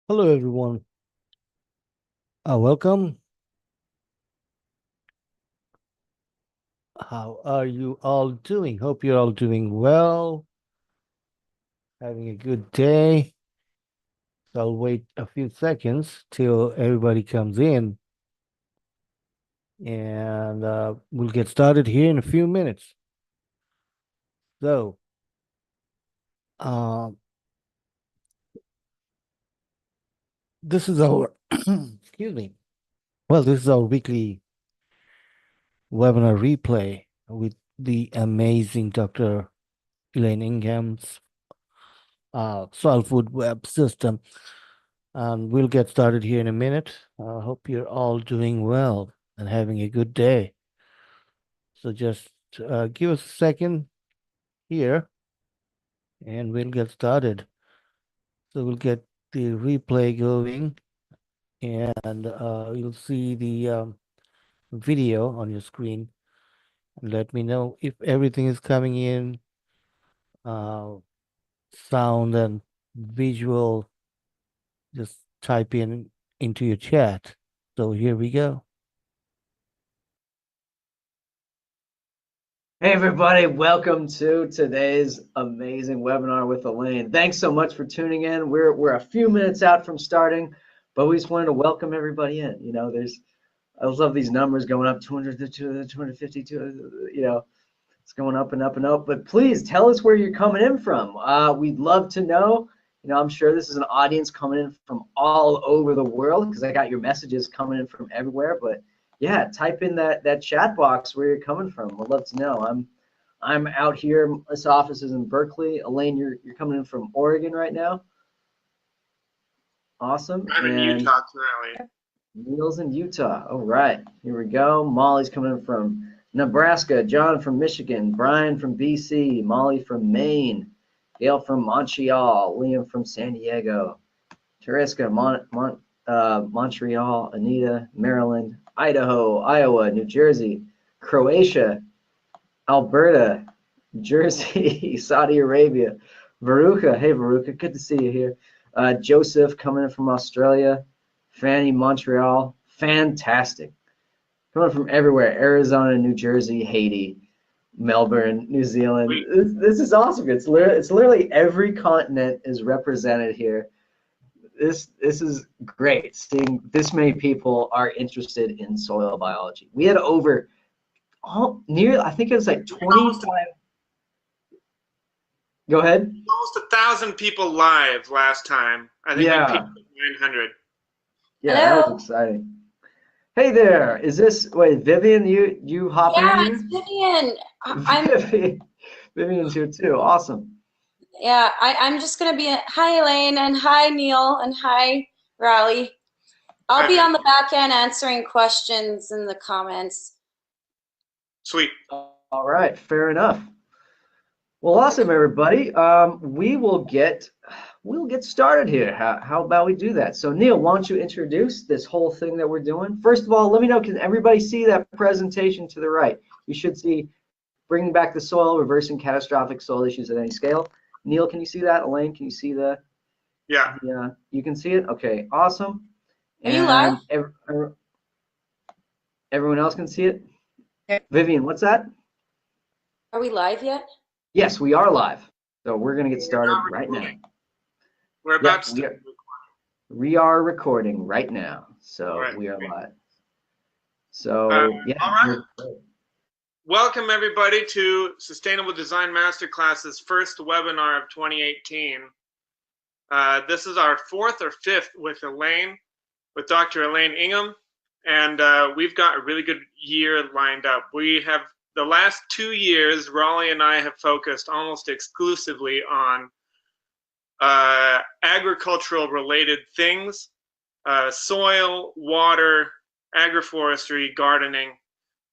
Hello, everyone. Welcome. How are you all doing? Hope you're all doing well, having a good day. So I'll wait a few seconds till everybody comes in, and we'll get started here in a few minutes. So, uh, this is our, excuse me. Well, this is our weekly webinar replay with the amazing Dr. Elaine Ingham's soil food web system. And we'll get started here in a minute. I hope you're all doing well and having a good day. So just give us a second here and we'll get started. So we'll get the replay going and you'll see the video on your screen. And let me know if everything is coming in, uh, sound and visual. Just type in into your chat. So here we go. Hey everybody, welcome to today's amazing webinar with Elaine. Thanks so much for tuning in. We're a few minutes out from starting, but we just wanted to welcome everybody in. I love these numbers going up 200 to 250 to, it's going up and up and up. But please tell us where you're coming in from. We'd love to know. I'm sure this is an audience coming in from all over the world because I got your messages coming in from everywhere. But yeah, type in that chat box where you're coming from. I'd love to know. I'm out here. This office is in Berkeley. Elaine, you're coming in from Oregon right now. Awesome. I'm in Utah currently. Neil's in Utah. All right, here we go. Molly's coming in from Nebraska. John from Michigan. Brian from BC. Molly from Maine. Gail from Montreal. Liam from San Diego. Tereska, Montreal. Anita, Maryland. Idaho, Iowa, New Jersey. Croatia. Alberta. Jersey. Saudi Arabia. Veruca. Hey, Veruca. Good to see you here. Joseph coming in from Australia. Fanny, Montreal, fantastic. Coming from everywhere, Arizona, New Jersey, Haiti, Melbourne, New Zealand. This is awesome. It's literally every continent is represented here. This is great. Seeing this many people are interested in soil biology. We had over I think it was like 25. Go ahead. Almost 1,000 people live last time. I think we peaked at 900. Yeah, that was exciting. Hey there, is this, wait, Vivian, you hopping in here? Yeah, it's Vivian. Vivian's here too, awesome. Yeah, I'm just gonna be, hi Elaine, and hi Neil, and hi Riley. I'll be on the back end answering questions in the comments. Sweet. All right, fair enough. Well, awesome, everybody. We'll get started here. How about we do that? So, Neil, why don't you introduce this whole thing that we're doing? First of all, let me know, can everybody see that presentation to the right? You should see bringing back the soil, reversing catastrophic soil issues at any scale. Neil, can you see that? Elaine, can you see the? Yeah. Yeah, you can see it? Okay, awesome. Are you live? Everyone else can see it? Vivian, what's that? Are we live yet? Yes, we are live. So we're going to get started right now. We're about to start. We are recording right now. So we are live. So, yeah. All right. Welcome, everybody, to Sustainable Design Masterclass's first webinar of 2018. This is our fourth or fifth with Dr. Elaine Ingham, and we've got a really good year lined up. We have the last 2 years, Raleigh and I have focused almost exclusively on agricultural related things, soil, water, agroforestry, gardening.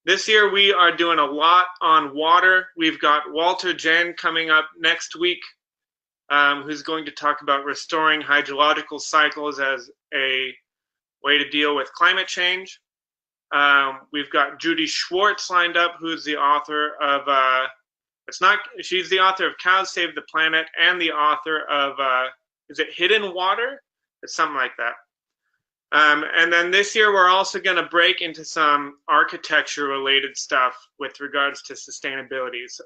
This year we are doing a lot on water. We've got Walter Jen coming up next week, who's going to talk about restoring hydrological cycles as a way to deal with climate change. We've got Judy Schwartz lined up, who's the author of, she's the author of Cows Save the Planet and the author of, is it Hidden Water? It's something like that. And then this year, we're also going to break into some architecture-related stuff with regards to sustainability. So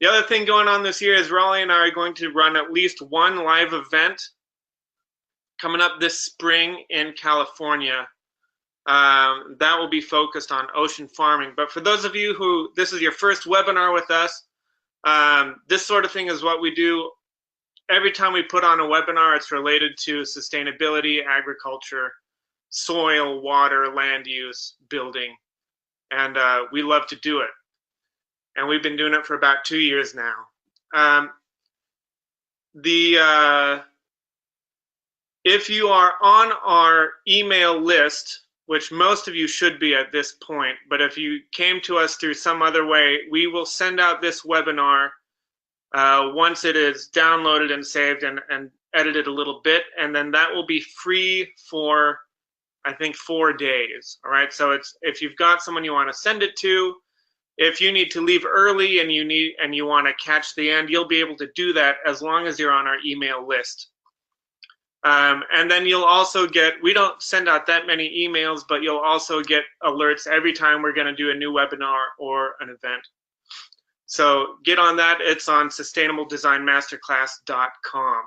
the other thing going on this year is Raleigh and I are going to run at least one live event coming up this spring in California. That will be focused on ocean farming. But for those of you who this is your first webinar with us, this sort of thing is what we do. Every time we put on a webinar, it's related to sustainability, agriculture, soil, water, land use, building. And we love to do it. And we've been doing it for about 2 years now. If you are on our email list, which most of you should be at this point, but if you came to us through some other way, we will send out this webinar once it is downloaded and saved and edited a little bit, and then that will be free for, I think, 4 days. All right, so it's if you've got someone you want to send it to, if you need to leave early and you want to catch the end, you'll be able to do that as long as you're on our email list. And then you'll also get, we don't send out that many emails, but you'll also get alerts every time we're going to do a new webinar or an event. So get on that. It's on sustainabledesignmasterclass.com.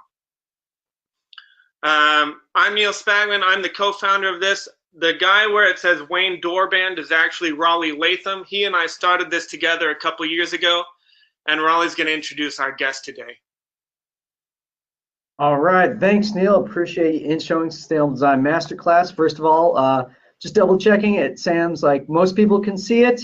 I'm Neil Spagman. I'm the co-founder of this. The guy where it says Wayne Doorband is actually Raleigh Latham. He and I started this together a couple years ago, and Raleigh's going to introduce our guest today. All right, thanks, Neil. Appreciate you showing Sustainable Design Masterclass. First of all, just double checking. It sounds like most people can see it,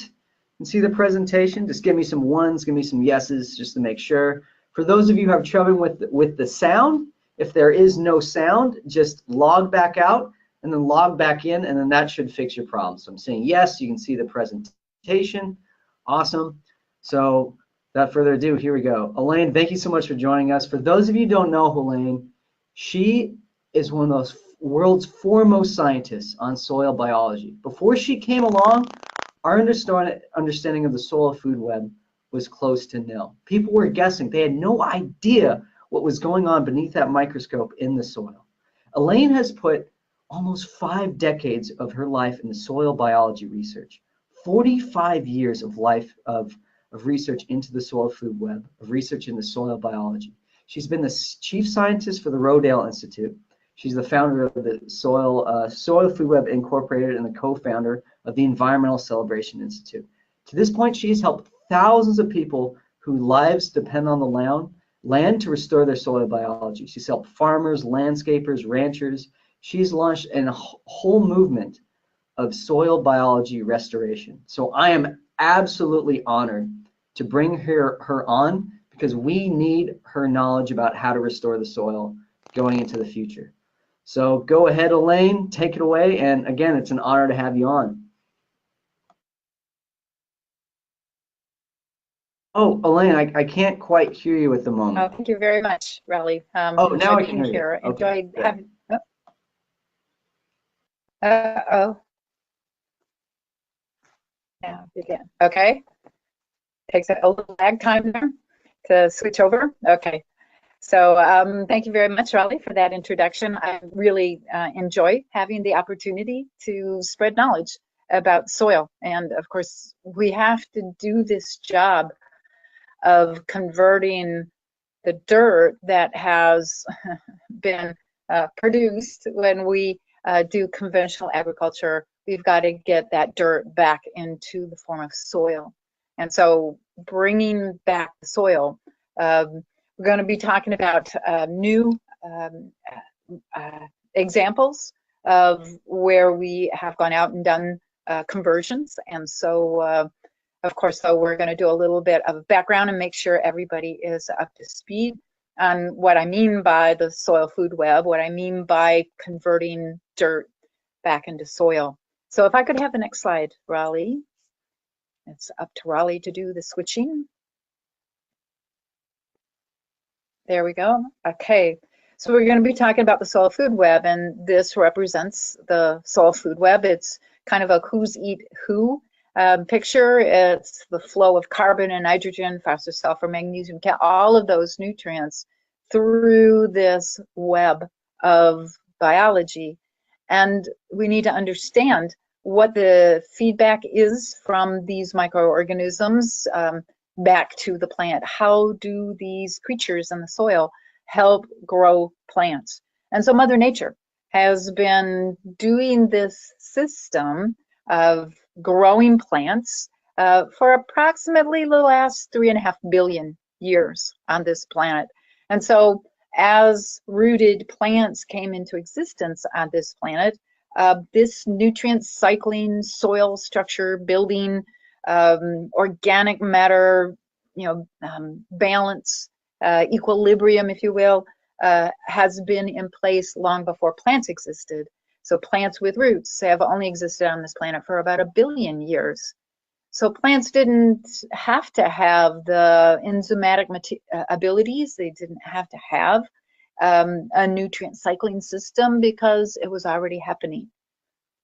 can see the presentation. Just give me some ones, give me some yeses, just to make sure. For those of you who have trouble with the sound, if there is no sound, just log back out and then log back in, and then that should fix your problem. So I'm saying yes, you can see the presentation. Awesome. So without further ado, here we go. Elaine, thank you so much for joining us. For those of you who don't know Elaine, she is one of those world's foremost scientists on soil biology. Before she came along, our understanding of the soil food web was close to nil. People were guessing. They had no idea what was going on beneath that microscope in the soil. Elaine has put almost 5 decades of her life into soil biology research, 45 years of life of research into the soil food web, of research into soil biology. She's been the chief scientist for the Rodale Institute. She's the founder of the Soil Food Web Incorporated and the co-founder of the Environmental Celebration Institute. To this point, she's helped thousands of people whose lives depend on the land to restore their soil biology. She's helped farmers, landscapers, ranchers. She's launched a whole movement of soil biology restoration. So I am absolutely honored to bring her on, because we need her knowledge about how to restore the soil going into the future. So go ahead, Elaine, take it away. And again, it's an honor to have you on. Oh, Elaine, I can't quite hear you at the moment. Oh, thank you very much, Raleigh. Oh, now I can hear you. Okay, Enjoyed having. Uh-oh. Now begin. Okay. Takes a little lag time there to switch over. Okay. So thank you very much, Raleigh, for that introduction. I really enjoy having the opportunity to spread knowledge about soil. And of course, we have to do this job of converting the dirt that has been produced when we do conventional agriculture. We've got to get that dirt back into the form of soil. And so bringing back the soil, we're going to be talking about new examples of where we have gone out and done conversions. And so, of course, though, we're going to do a little bit of background and make sure everybody is up to speed on what I mean by the soil food web, what I mean by converting dirt back into soil. So if I could have the next slide, Raleigh. It's up to Raleigh to do the switching. There we go. Okay, so we're going to be talking about the soil food web, and this represents the soil food web. It's kind of a who's eat who picture. It's the flow of carbon and nitrogen, phosphorus, sulfur, magnesium, all of those nutrients through this web of biology. And we need to understand what the feedback is from these microorganisms back to the plant. How do these creatures in the soil help grow plants? And so Mother Nature has been doing this system of growing plants for approximately the last 3.5 billion years on this planet. And so as rooted plants came into existence on this planet, this nutrient cycling, soil structure building, organic matter, balance, equilibrium, if you will, has been in place long before plants existed. So plants with roots have only existed on this planet for about 1 billion years. So plants didn't have to have the enzymatic abilities. They didn't have to have a nutrient cycling system because it was already happening.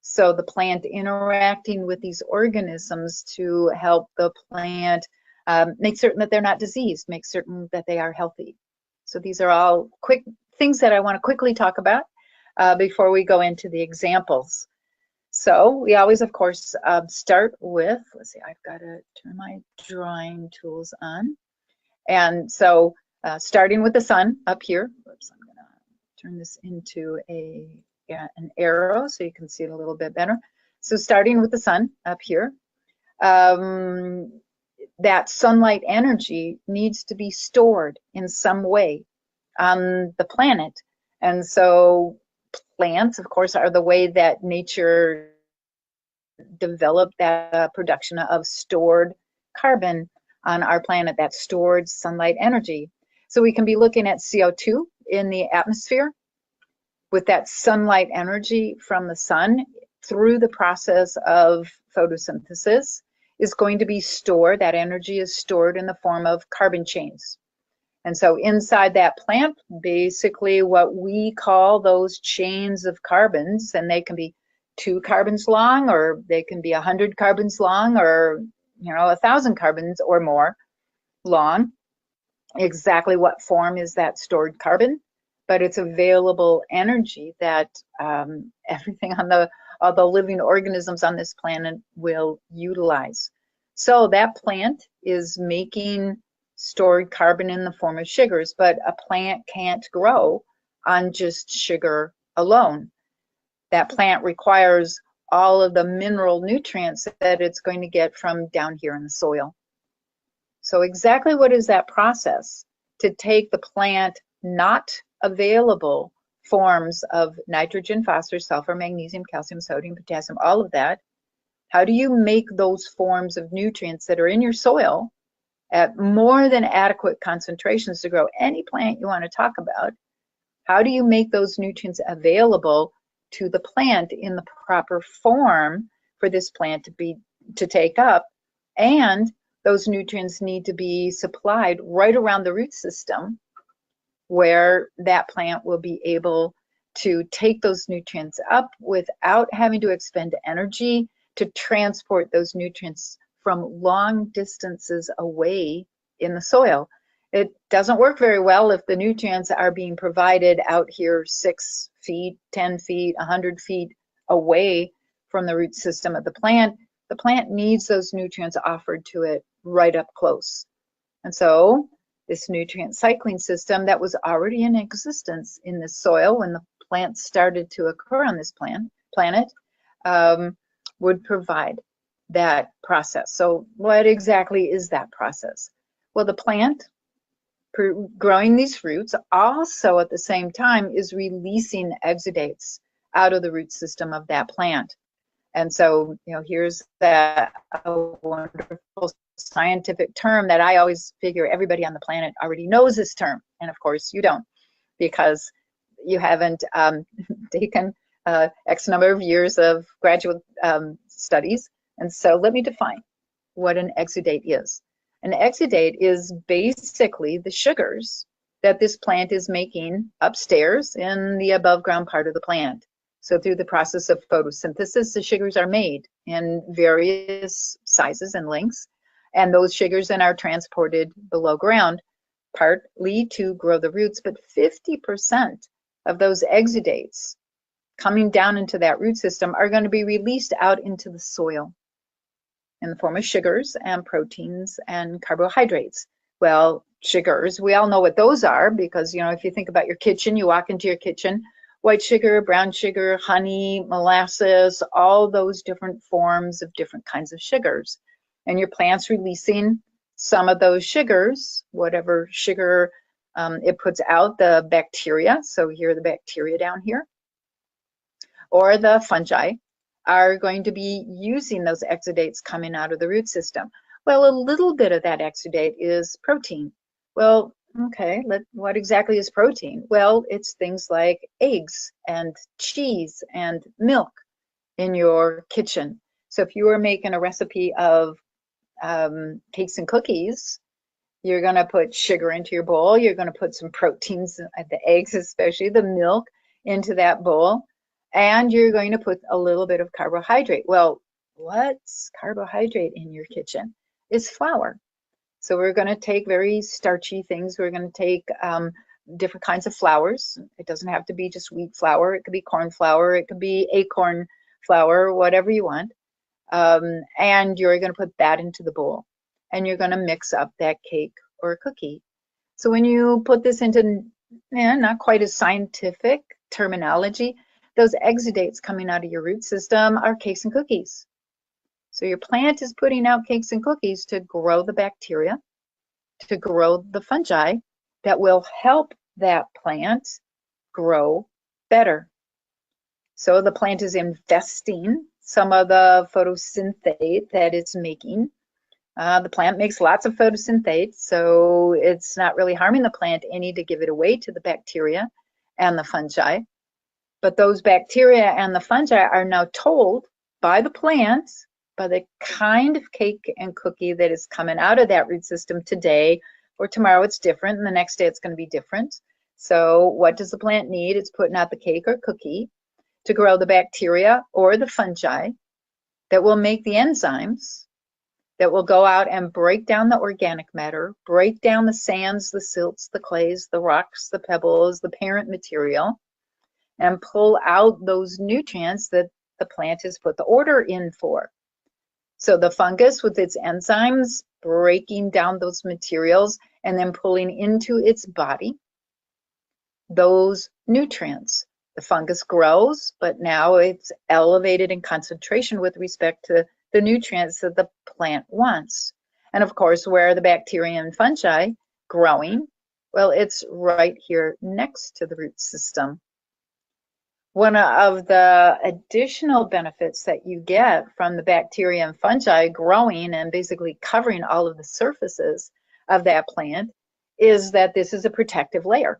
So the plant interacting with these organisms to help the plant make certain that they're not diseased, make certain that they are healthy. So these are all quick things that I want to quickly talk about before we go into the examples. So we always, of course, start with, let's see, I've got to turn my drawing tools on. And so starting with the sun up here, oops, I'm going to turn this into an arrow so you can see it a little bit better. So starting with the sun up here, that sunlight energy needs to be stored in some way on the planet. And so plants, of course, are the way that nature developed that production of stored carbon on our planet, that stored sunlight energy. So we can be looking at CO2 in the atmosphere with that sunlight energy from the sun through the process of photosynthesis is going to be stored. That energy is stored in the form of carbon chains. And so inside that plant, basically what we call those chains of carbons, and they can be 2 carbons long, or they can be 100 carbons long, or 1,000 carbons or more long. Exactly what form is that stored carbon? But it's available energy that everything on all the living organisms on this planet will utilize. So that plant is making stored carbon in the form of sugars, but a plant can't grow on just sugar alone. That plant requires all of the mineral nutrients that it's going to get from down here in the soil. So exactly what is that process to take the plant not available forms of nitrogen, phosphorus, sulfur, magnesium, calcium, sodium, potassium, all of that? How do you make those forms of nutrients that are in your soil at more than adequate concentrations to grow any plant you want to talk about? How do you make those nutrients available to the plant in the proper form for this plant to take up? And those nutrients need to be supplied right around the root system where that plant will be able to take those nutrients up without having to expend energy to transport those nutrients from long distances away in the soil. It doesn't work very well if the nutrients are being provided out here 6 feet, 10 feet, 100 feet away from the root system of the plant. The plant needs those nutrients offered to it right up close. And so this nutrient cycling system that was already in existence in the soil when the plants started to occur on this planet would provide that process. So what exactly is that process? Well, the plant growing these roots also at the same time is releasing exudates out of the root system of that plant. And so, here's that wonderful scientific term that I always figure everybody on the planet already knows this term. And of course you don't, because you haven't taken X number of years of graduate studies. And so let me define what an exudate is. An exudate is basically the sugars that this plant is making upstairs in the above ground part of the plant. So through the process of photosynthesis, the sugars are made in various sizes and lengths, and those sugars then are transported below ground, partly to grow the roots, but 50% of those exudates coming down into that root system are going to be released out into the soil in the form of sugars and proteins and carbohydrates. Well, sugars, we all know what those are because, you know, if you think about your kitchen, you walk into your kitchen, white sugar, brown sugar, honey, molasses, all those different forms of different kinds of sugars. And your plant's releasing some of those sugars, whatever sugar it puts out, the bacteria. So here are the bacteria down here, or the fungi are going to be using those exudates coming out of the root system. Well, a little bit of that exudate is protein. Well, okay, what exactly is protein? Well, it's things like eggs and cheese and milk in your kitchen. So if you were making a recipe of cakes and cookies, you're going to put sugar into your bowl. You're going to put some proteins, the eggs especially, the milk, into that bowl. And you're going to put a little bit of carbohydrate. Well, what's carbohydrate in your kitchen? It's flour. So we're going to take very starchy things. We're going to take different kinds of flours. It doesn't have to be just wheat flour. It could be corn flour. It could be acorn flour, whatever you want. And you're going to put that into the bowl. And you're going to mix up that cake or cookie. So when you put this into not quite as scientific terminology, those exudates coming out of your root system are cakes and cookies. So your plant is putting out cakes and cookies to grow the bacteria, to grow the fungi that will help that plant grow better. So the plant is investing some of the photosynthate that it's making. The plant makes lots of photosynthate, so it's not really harming the plant any to give it away to the bacteria and the fungi. But those bacteria and the fungi are now told by the plant, by the kind of cake and cookie that is coming out of that root system today, or tomorrow it's different, and the next day it's going to be different. So what does the plant need? It's putting out the cake or cookie to grow the bacteria or the fungi that will make the enzymes that will go out and break down the organic matter, break down the sands, the silts, the clays, the rocks, the pebbles, the parent material, and pull out those nutrients that the plant has put the order in for. So the fungus with its enzymes breaking down those materials and then pulling into its body those nutrients. The fungus grows, but now it's elevated in concentration with respect to the nutrients that the plant wants. And of course, where are the bacteria and fungi growing? Well, it's right here next to the root system. One of the additional benefits that you get from the bacteria and fungi growing and basically covering all of the surfaces of that plant is that this is a protective layer.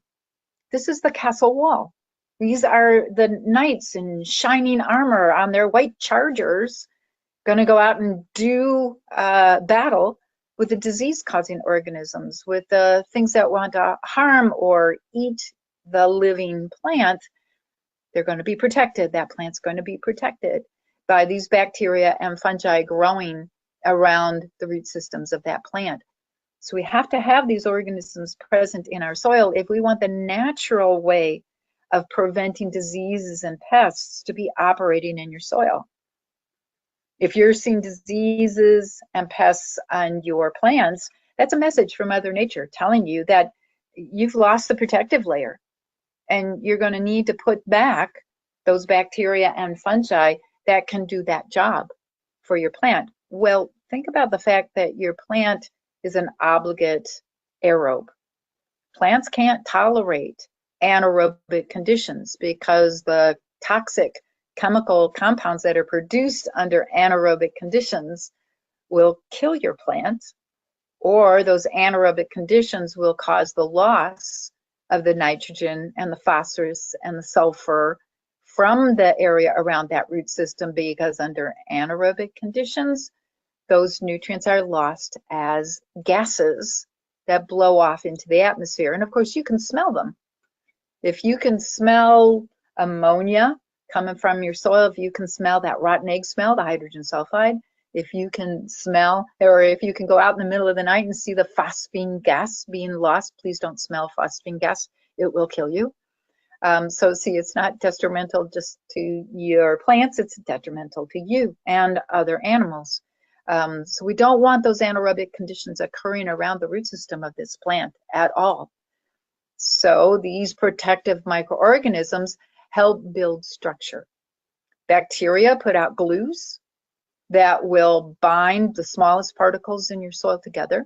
This is the castle wall. These are the knights in shining armor on their white chargers going to go out and do battle with the disease-causing organisms, with the things that want to harm or eat the living plant. They're going to be protected. That plant's going to be protected by these bacteria and fungi growing around the root systems of that plant. So we have to have these organisms present in our soil if we want the natural way of preventing diseases and pests to be operating in your soil. If you're seeing diseases and pests on your plants, that's a message from Mother Nature telling you that you've lost the protective layer and you're going to need to put back those bacteria and fungi that can do that job for your plant. Well, think about the fact that your plant is an obligate aerobe. Plants can't tolerate anaerobic conditions because the toxic chemical compounds that are produced under anaerobic conditions will kill your plant, or those anaerobic conditions will cause the loss of the nitrogen and the phosphorus and the sulfur from the area around that root system, because under anaerobic conditions, those nutrients are lost as gases that blow off into the atmosphere. And of course, you can smell them. If you can smell ammonia coming from your soil, if you can smell that rotten egg smell, the hydrogen sulfide, if you can smell, or if you can go out in the middle of the night and see the phosphine gas being lost, please don't smell phosphine gas, it will kill you. So see, it's not detrimental just to your plants, it's detrimental to you and other animals. So we don't want those anaerobic conditions occurring around the root system of this plant at all. So these protective microorganisms help build structure. Bacteria put out glues that will bind the smallest particles in your soil together.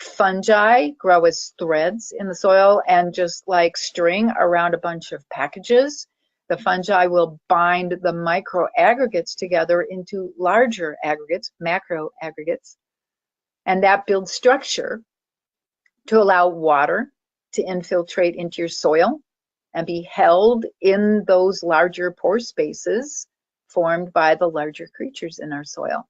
Fungi grow as threads in the soil, and just like string around a bunch of packages, the fungi will bind the micro aggregates together into larger aggregates, macro aggregates, and that builds structure to allow water to infiltrate into your soil and be held in those larger pore spaces formed by the larger creatures in our soil.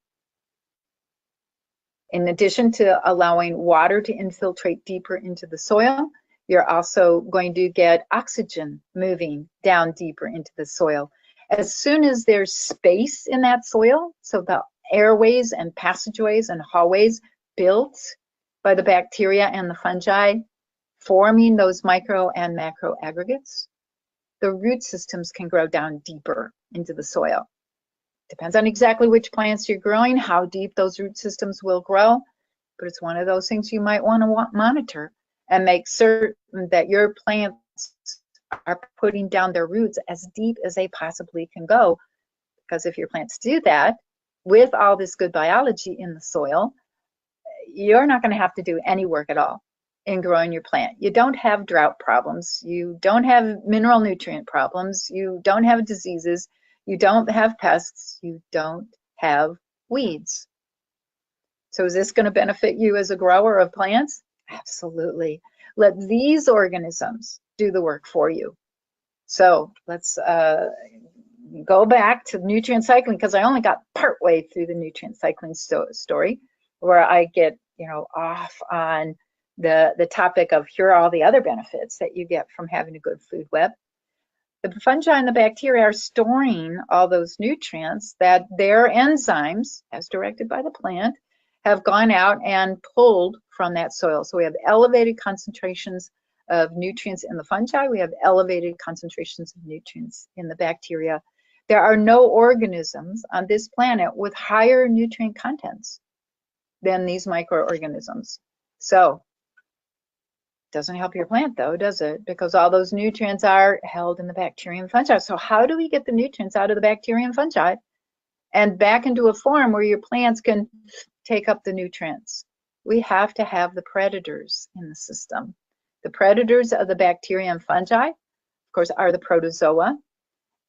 In addition to allowing water to infiltrate deeper into the soil, you're also going to get oxygen moving down deeper into the soil. As soon as there's space in that soil, so the airways and passageways and hallways built by the bacteria and the fungi, forming those micro and macro aggregates, the root systems can grow down deeper into the soil. Depends on exactly which plants you're growing, how deep those root systems will grow, but it's one of those things you might want to monitor and make certain that your plants are putting down their roots as deep as they possibly can go. Because if your plants do that, with all this good biology in the soil, you're not going to have to do any work at all in growing your plant. You don't have drought problems. You don't have mineral nutrient problems. You don't have diseases. You don't have pests. You don't have weeds. So is this going to benefit you as a grower of plants? Absolutely. Let these organisms do the work for you. So let's go back to nutrient cycling, because I only got partway through the nutrient cycling story, where I get off on the topic of here are all the other benefits that you get from having a good food web. The fungi and the bacteria are storing all those nutrients that their enzymes, as directed by the plant, have gone out and pulled from that soil. So we have elevated concentrations of nutrients in the fungi. We have elevated concentrations of nutrients in the bacteria. There are no organisms on this planet with higher nutrient contents than these microorganisms. So doesn't help your plant though, does it? Because all those nutrients are held in the bacteria and fungi. So how do we get the nutrients out of the bacteria and fungi and back into a form where your plants can take up the nutrients? We have to have the predators in the system. The predators of the bacteria and fungi, of course, are the protozoa.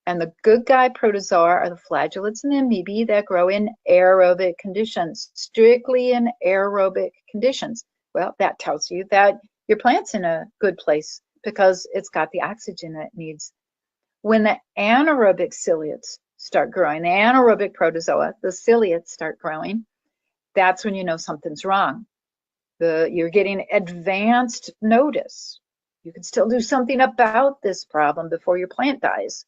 And the good guy protozoa are the flagellates and the amoebae that grow in aerobic conditions, strictly in aerobic conditions. Well, that tells you that your plant's in a good place because it's got the oxygen it needs. When the anaerobic ciliates start growing, the anaerobic protozoa, the ciliates start growing, that's when you know something's wrong. You're getting advanced notice. You can still do something about this problem before your plant dies.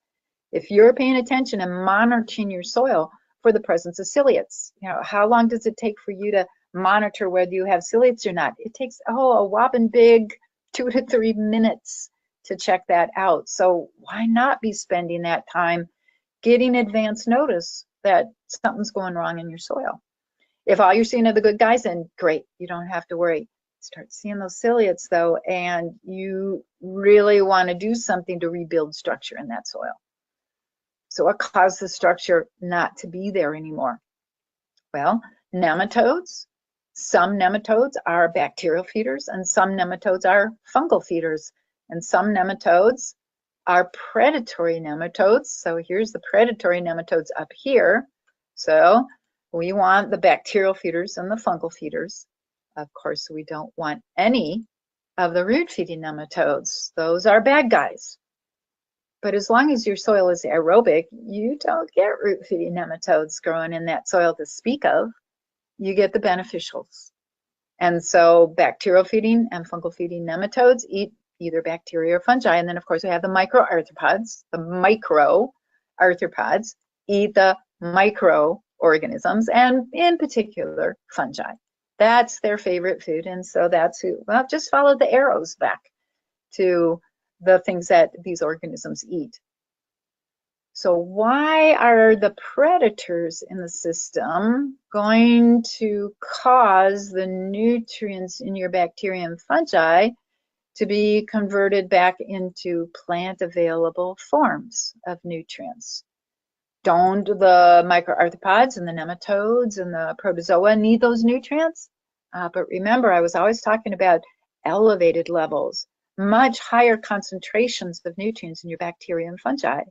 If you're paying attention and monitoring your soil for the presence of ciliates, how long does it take for you to monitor whether you have ciliates or not? It takes a whopping big 2 to 3 minutes to check that out. So why not be spending that time getting advance notice that something's going wrong in your soil? If all you're seeing are the good guys, then great, you don't have to worry. Start seeing those ciliates though, and you really want to do something to rebuild structure in that soil. So what caused the structure not to be there anymore? Well, nematodes. Some nematodes are bacterial feeders and some nematodes are fungal feeders. And some nematodes are predatory nematodes. So here's the predatory nematodes up here. So we want the bacterial feeders and the fungal feeders. Of course, we don't want any of the root feeding nematodes. Those are bad guys. But as long as your soil is aerobic, you don't get root feeding nematodes growing in that soil to speak of. You get the beneficials. And so bacterial feeding and fungal feeding nematodes eat either bacteria or fungi. And then of course we have the microarthropods. The microarthropods eat the microorganisms, and in particular fungi. That's their favorite food. And so that's who, well, just follow the arrows back to the things that these organisms eat. So why are the predators in the system going to cause the nutrients in your bacteria and fungi to be converted back into plant available forms of nutrients? Don't the microarthropods and the nematodes and the protozoa need those nutrients? But remember, I was always talking about elevated levels, much higher concentrations of nutrients in your bacteria and fungi.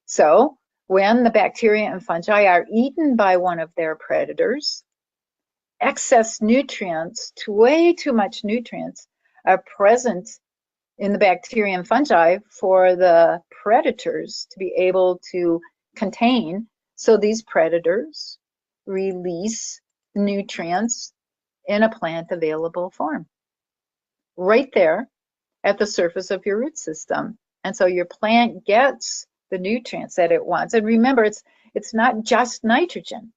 So when the bacteria and fungi are eaten by one of their predators, excess nutrients, way too much nutrients, are present in the bacteria and fungi for the predators to be able to contain. So these predators release nutrients in a plant available form right there at the surface of your root system. And so your plant gets the nutrients that it wants. And remember, it's not just nitrogen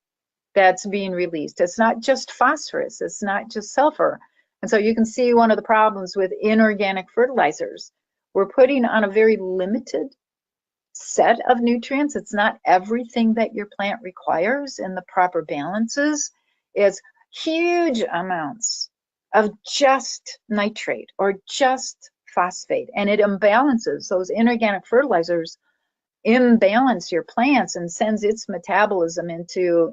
that's being released. It's not just phosphorus. It's not just sulfur. And so you can see one of the problems with inorganic fertilizers. We're putting on a very limited set of nutrients. It's not everything that your plant requires in the proper balances. It's huge amounts of just nitrate or just phosphate, and it imbalances. Those inorganic fertilizers imbalance your plants and sends its metabolism into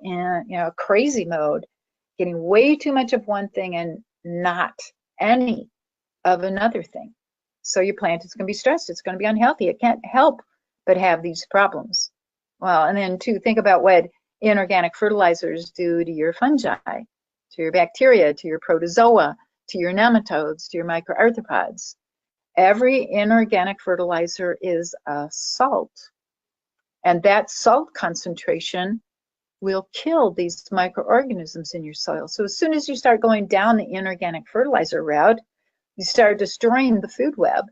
crazy mode, getting way too much of one thing and not any of another thing. So your plant is going to be stressed. It's going to be unhealthy. It can't help but have these problems. Well, and then to think about what inorganic fertilizers do to your fungi, to your bacteria, to your protozoa, to your nematodes, to your microarthropods. Every inorganic fertilizer is a salt. And that salt concentration will kill these microorganisms in your soil. So as soon as you start going down the inorganic fertilizer route, you start destroying the food web.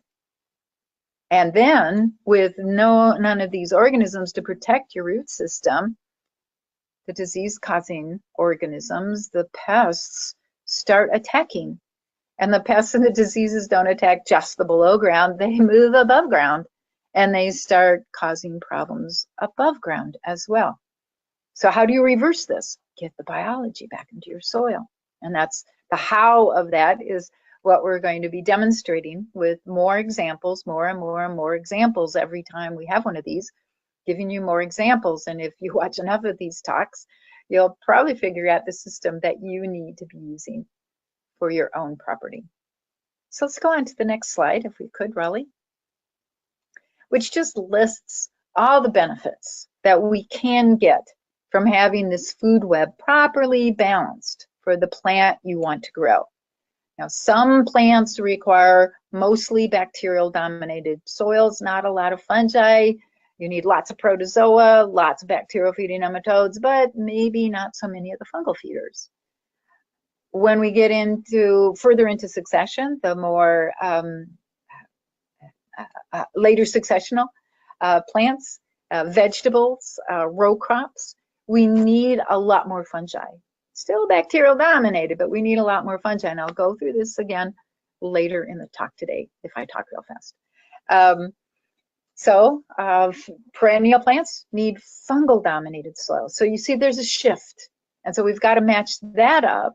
And then with none of these organisms to protect your root system, the disease-causing organisms, the pests, start attacking. And the pests and the diseases don't attack just the below ground, they move above ground. And they start causing problems above ground as well. So how do you reverse this? Get the biology back into your soil. And that's the how of that is what we're going to be demonstrating with more examples, more and more and more examples every time we have one of these, giving you more examples. And if you watch enough of these talks, you'll probably figure out the system that you need to be using for your own property. So let's go on to the next slide, if we could, Raleigh, which just lists all the benefits that we can get from having this food web properly balanced for the plant you want to grow. Now, some plants require mostly bacterial-dominated soils, not a lot of fungi. You need lots of protozoa, lots of bacterial-feeding nematodes, but maybe not so many of the fungal feeders. When we get further into succession, the more later successional plants, vegetables, row crops, we need a lot more fungi. Still bacterial dominated, but we need a lot more fungi. And I'll go through this again later in the talk today if I talk real fast. Perennial plants need fungal dominated soil. So you see there's a shift. And so we've got to match that up.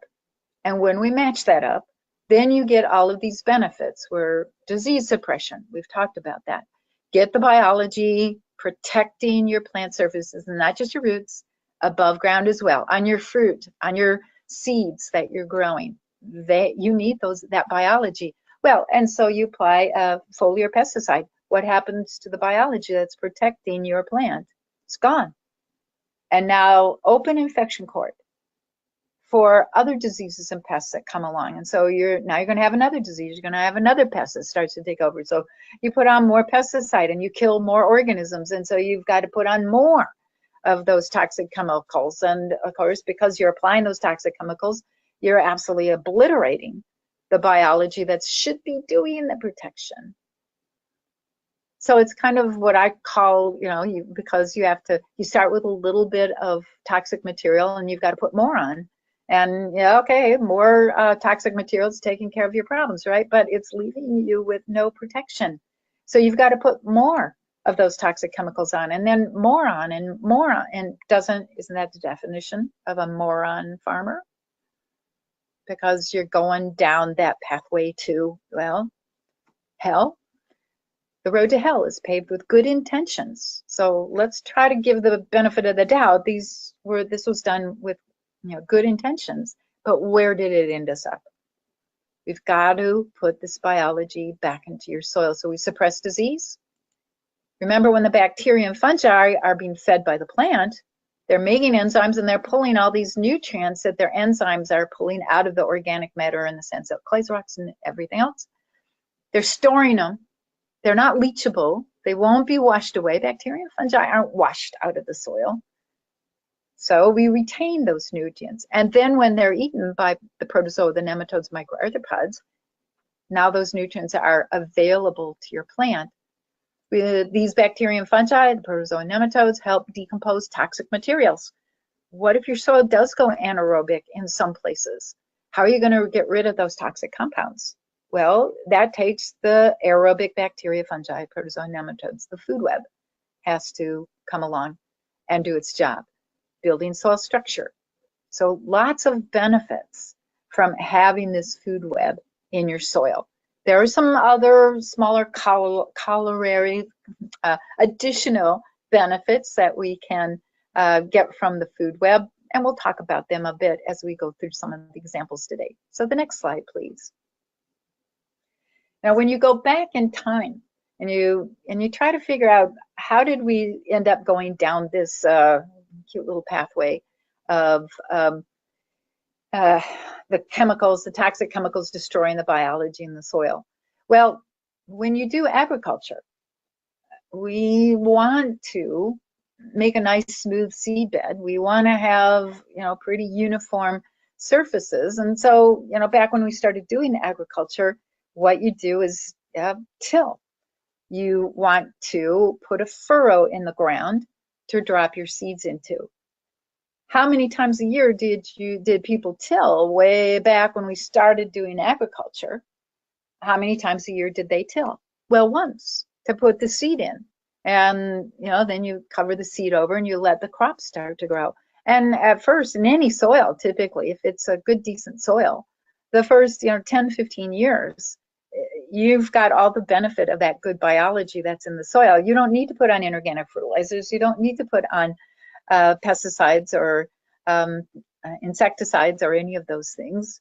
And when we match that up, then you get all of these benefits where disease suppression, we've talked about that. Get the biology, protecting your plant surfaces, and not just your roots, above ground as well, on your fruit, on your seeds that you're growing. You need that biology. Well, and so you apply a foliar pesticide. What happens to the biology that's protecting your plant? It's gone. And now open infection court for other diseases and pests that come along. And so now you're going to have another disease. You're going to have another pest that starts to take over. So you put on more pesticide and you kill more organisms. And so you've got to put on more of those toxic chemicals. And of course, because you're applying those toxic chemicals, you're absolutely obliterating the biology that should be doing the protection. So it's kind of what I call, because you start with a little bit of toxic material and you've got to put more on. And okay, more toxic materials taking care of your problems, right? But it's leaving you with no protection. So you've got to put more of those toxic chemicals on, and then more on and more on. And isn't that the definition of a moron farmer? Because you're going down that pathway to, well, hell. The road to hell is paved with good intentions. So let's try to give the benefit of the doubt. This was done with, good intentions, but where did it end us up? We've got to put this biology back into your soil. So we suppress disease. Remember, when the bacteria and fungi are being fed by the plant, they're making enzymes and they're pulling all these nutrients that their enzymes are pulling out of the organic matter in the sense of clays, rocks, and everything else. They're storing them. They're not leachable. They won't be washed away. Bacteria and fungi aren't washed out of the soil. So we retain those nutrients. And then when they're eaten by the protozoa, the nematodes, microarthropods, now those nutrients are available to your plant. These bacteria and fungi, the protozoa and nematodes, help decompose toxic materials. What if your soil does go anaerobic in some places? How are you going to get rid of those toxic compounds? Well, that takes the aerobic bacteria, fungi, protozoa, nematodes. The food web has to come along and do its job, building soil structure. So lots of benefits from having this food web in your soil. There are some other smaller corollary additional benefits that we can get from the food web, and we'll talk about them a bit as we go through some of the examples today. So the next slide, please. Now, when you go back in time and you try to figure out how did we end up going down this cute little pathway of the chemicals, the toxic chemicals destroying the biology in the soil. Well, when you do agriculture, we want to make a nice smooth seed bed. We want to have, pretty uniform surfaces. And so, back when we started doing agriculture, what you do is till. You want to put a furrow in the ground to drop your seeds into. How many times a year did people till way back when we started doing agriculture? How many times a year did they till? Well, once, to put the seed in. And, then you cover the seed over and you let the crop start to grow. And at first, in any soil, typically, if it's a good, decent soil, the first, 10, 15 years, you've got all the benefit of that good biology that's in the soil. You don't need to put on inorganic fertilizers. You don't need to put on pesticides or insecticides or any of those things.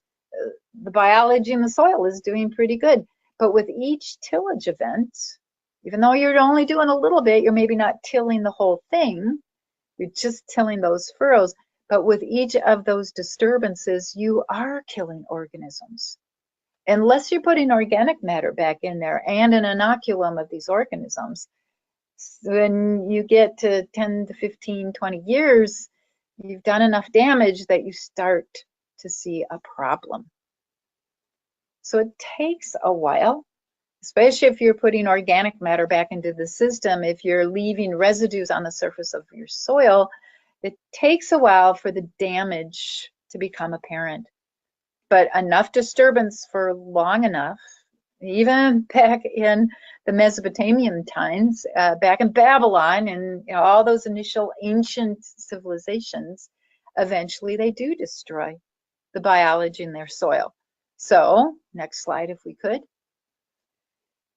The biology in the soil is doing pretty good. But with each tillage event, even though you're only doing a little bit, you're maybe not tilling the whole thing. You're just tilling those furrows. But with each of those disturbances, you are killing organisms. Unless you're putting organic matter back in there and an inoculum of these organisms, when you get to 10 to 15, 20 years, you've done enough damage that you start to see a problem. So it takes a while, especially if you're putting organic matter back into the system. If you're leaving residues on the surface of your soil, it takes a while for the damage to become apparent. But enough disturbance for long enough, even back in the Mesopotamian times, back in Babylon and all those initial ancient civilizations, eventually they do destroy the biology in their soil. So, next slide if we could.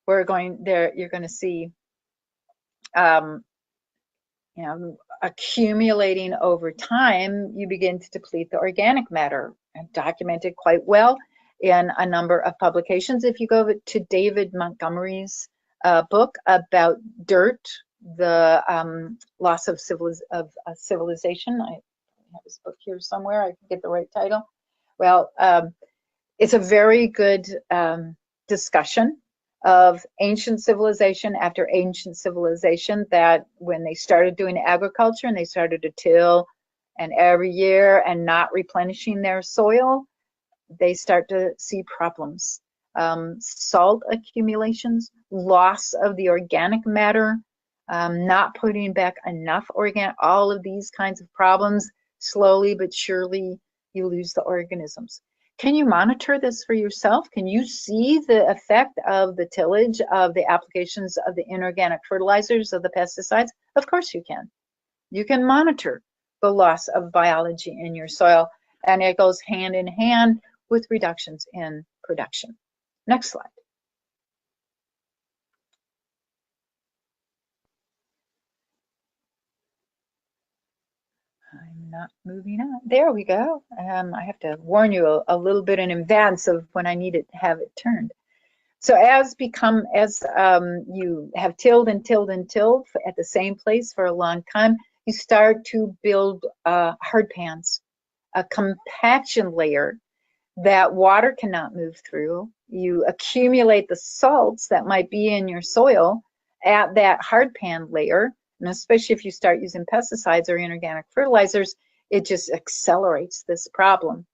We're going there, you're going to see accumulating over time, you begin to deplete the organic matter, and documented quite well in a number of publications. If you go to David Montgomery's book about dirt, the loss of civilization, I have his book here somewhere, I can get the right title. Well, it's a very good discussion of ancient civilization after ancient civilization, that when they started doing agriculture and they started to till and every year and not replenishing their soil, they start to see problems. Salt accumulations, loss of the organic matter, not putting back enough organic, all of these kinds of problems. Slowly but surely you lose the organisms. Can you monitor this for yourself? Can you see the effect of the tillage, of the applications of the inorganic fertilizers, of the pesticides? Of course you can. You can monitor the loss of biology in your soil, and it goes hand in hand with reductions in production. Next slide. I'm not moving on. There we go. I have to warn you a little bit in advance of when I need to have it turned. So as you have tilled and tilled and tilled at the same place for a long time, you start to build hard pans, a compaction layer that water cannot move through. You accumulate the salts that might be in your soil at that hard pan layer, and especially if you start using pesticides or inorganic fertilizers, it just accelerates this problem.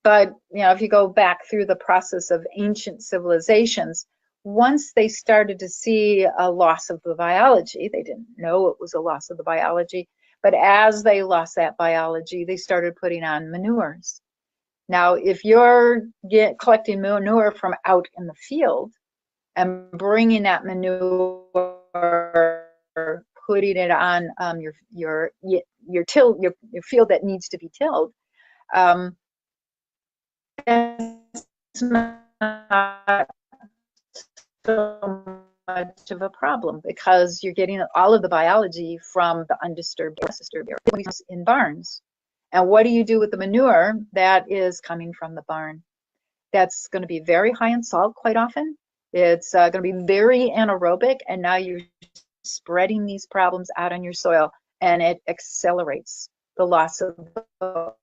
But if you go back through the process of ancient civilizations, once they started to see a loss of the biology, they didn't know it was a loss of the biology, but as they lost that biology, they started putting on manures. Now, if you're collecting manure from out in the field and bringing that manure, putting it on your field that needs to be tilled, that's not so much of a problem because you're getting all of the biology from the undisturbed areas in barns. And what do you do with the manure that is coming from the barn? That's going to be very high in salt quite often. It's going to be very anaerobic, and now you're spreading these problems out on your soil, and it accelerates the loss of the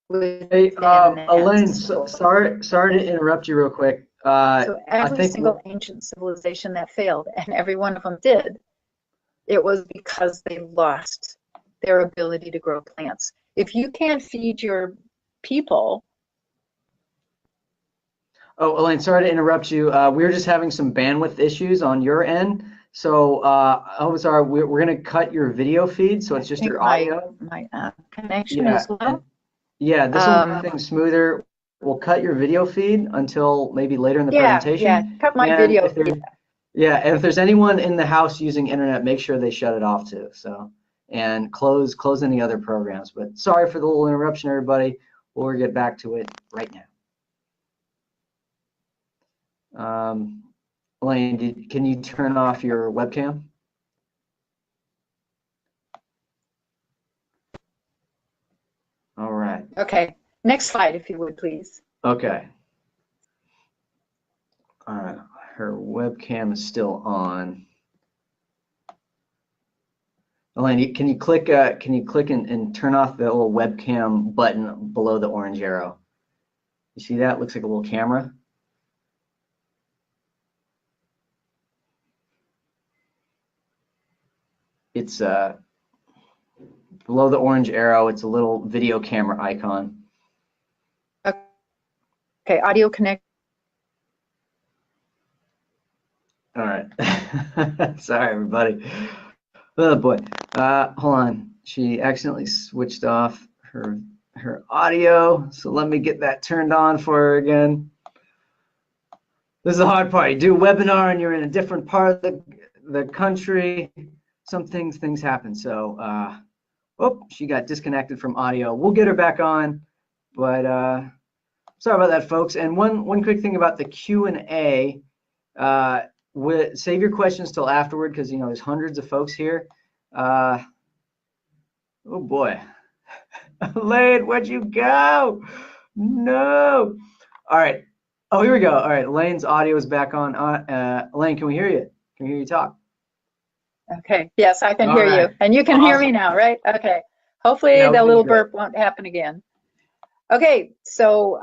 Hey, Elaine, sorry to interrupt you real quick. So every single ancient civilization that failed, and every one of them did, it was because they lost their ability to grow plants. If you can't feed your people. Oh, Elaine, sorry to interrupt you. We were just having some bandwidth issues on your end. So, sorry, we're going to cut your video feed, so it's just your audio. My connection as well. Yeah, this will make things smoother. We'll cut your video feed until maybe later in the presentation. Yeah, cut my video feed. Yeah, and if there's anyone in the house using internet, make sure they shut it off too. So, and close any other programs. But sorry for the little interruption, everybody. We'll get back to it right now. Elaine, can you turn off your webcam? All right. Okay. Next slide, if you would, please. Okay. All right. Her webcam is still on. Elaine, can you click and turn off the little webcam button below the orange arrow? You see that? Looks like a little camera. It's below the orange arrow. It's a little video camera icon. Okay, audio connect. All right. Sorry, everybody. Oh boy. Hold on. She accidentally switched off her audio. So let me get that turned on for her again. This is the hard part. You do a webinar and you're in a different part of the country. Some things happen. So, she got disconnected from audio. We'll get her back on, but sorry about that, folks. And one quick thing about the Q&A. Save your questions till afterward because there's hundreds of folks here. Oh boy, Elaine, where'd you go? No. All right. Oh, here we go. All right, Elaine's audio is back on. Elaine, can we hear you? Can we hear you talk? Okay. Yes, I can hear you, and you can hear me now, right? Okay. Hopefully the little burp won't happen again. Okay. So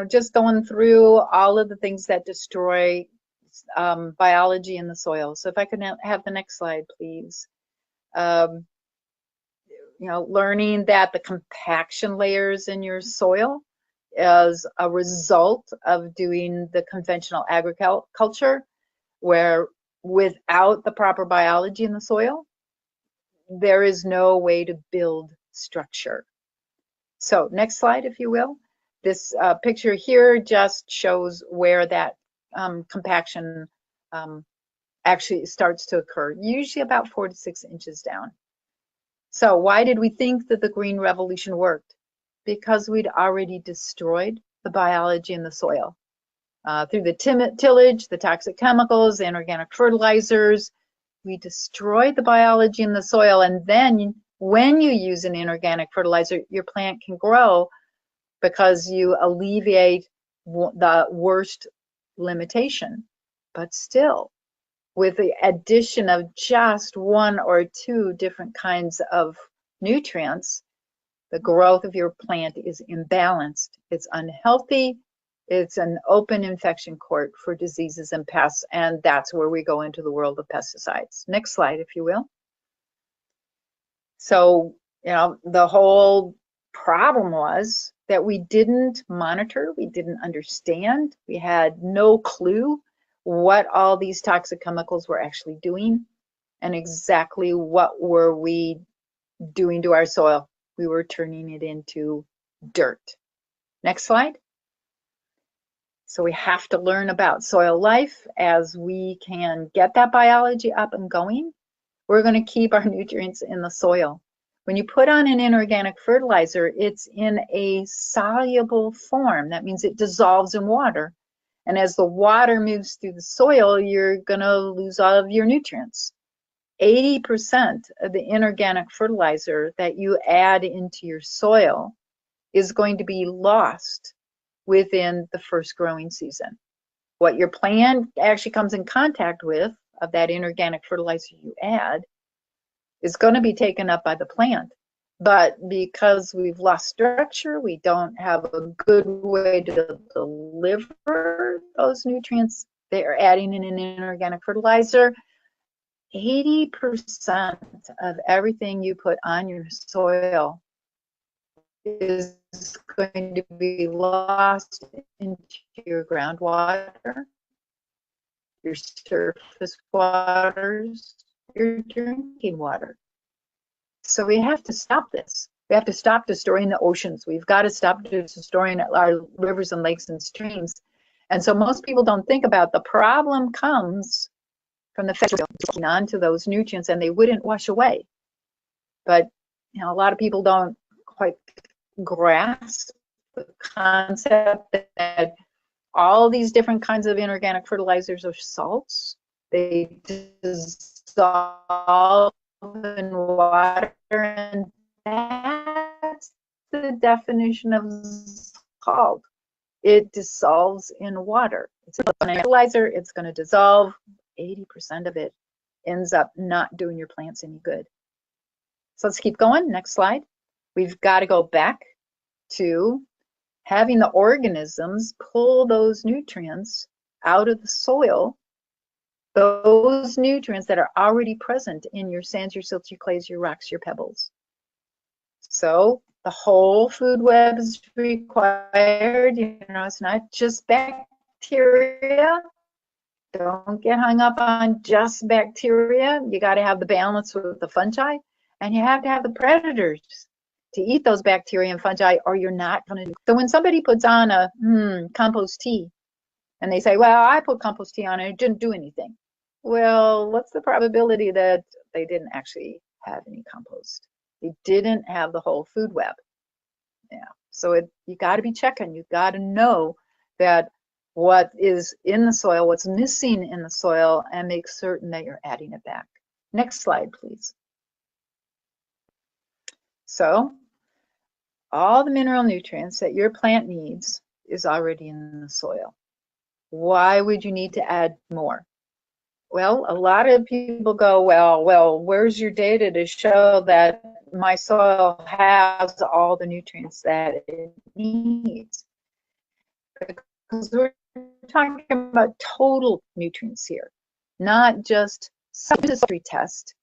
just going through all of the things that destroy biology in the soil. So if I could have the next slide, please. Learning that the compaction layers in your soil is a result of doing the conventional agriculture, where without the proper biology in the soil, there is no way to build structure. So next slide, if you will. This picture here just shows where that compaction actually starts to occur, usually about 4 to 6 inches down. So why did we think that the Green Revolution worked? Because we'd already destroyed the biology in the soil. Through the tillage, the toxic chemicals, the inorganic fertilizers, we destroyed the biology in the soil. And then when you use an inorganic fertilizer, your plant can grow because you alleviate the worst limitation. But still, with the addition of just 1 or 2 different kinds of nutrients, the growth of your plant is imbalanced. It's unhealthy. It's an open infection court for diseases and pests, and that's where we go into the world of pesticides. Next slide, if you will. So, the whole problem was that we didn't monitor, we didn't understand, we had no clue what all these toxic chemicals were actually doing and exactly what were we doing to our soil. We were turning it into dirt. Next slide. So we have to learn about soil life as we can get that biology up and going. We're going to keep our nutrients in the soil. When you put on an inorganic fertilizer, it's in a soluble form. That means it dissolves in water. And as the water moves through the soil, you're going to lose all of your nutrients. 80% of the inorganic fertilizer that you add into your soil is going to be lost within the first growing season. What your plant actually comes in contact with of that inorganic fertilizer you add is going to be taken up by the plant. But because we've lost structure, we don't have a good way to deliver those nutrients they're adding in an inorganic fertilizer. 80% of everything you put on your soil is going to be lost into your groundwater, your surface waters, your drinking water. So we have to stop this. We have to stop destroying the oceans. We've got to stop destroying our rivers and lakes and streams. And so most people don't think about the problem comes from the fact that they're onto those nutrients and they wouldn't wash away. But a lot of people don't quite grasp the concept that all these different kinds of inorganic fertilizers are salts. They dissolve in water, and that's the definition of salt. It dissolves in water. It's a fertilizer, it's going to dissolve. 80% of it ends up not doing your plants any good. So let's keep going. Next slide. We've got to go back to having the organisms pull those nutrients out of the soil, those nutrients that are already present in your sands, your silts, your clays, your rocks, your pebbles. So the whole food web is required. It's not just bacteria. Don't get hung up on just bacteria. You got to have the balance with the fungi, and you have to have the predators to eat those bacteria and fungi, or you're not going to. So when somebody puts on a compost tea, and they say, well, I put compost tea on and it didn't do anything. Well, what's the probability that they didn't actually have any compost? They didn't have the whole food web. Yeah. So you got to be checking. You got to know that what is in the soil, what's missing in the soil, and make certain that you're adding it back. Next slide, please. So all the mineral nutrients that your plant needs is already in the soil. Why would you need to add more? Well, a lot of people go, well, where's your data to show that my soil has all the nutrients that it needs? Because we're talking about total nutrients here, not just some industry test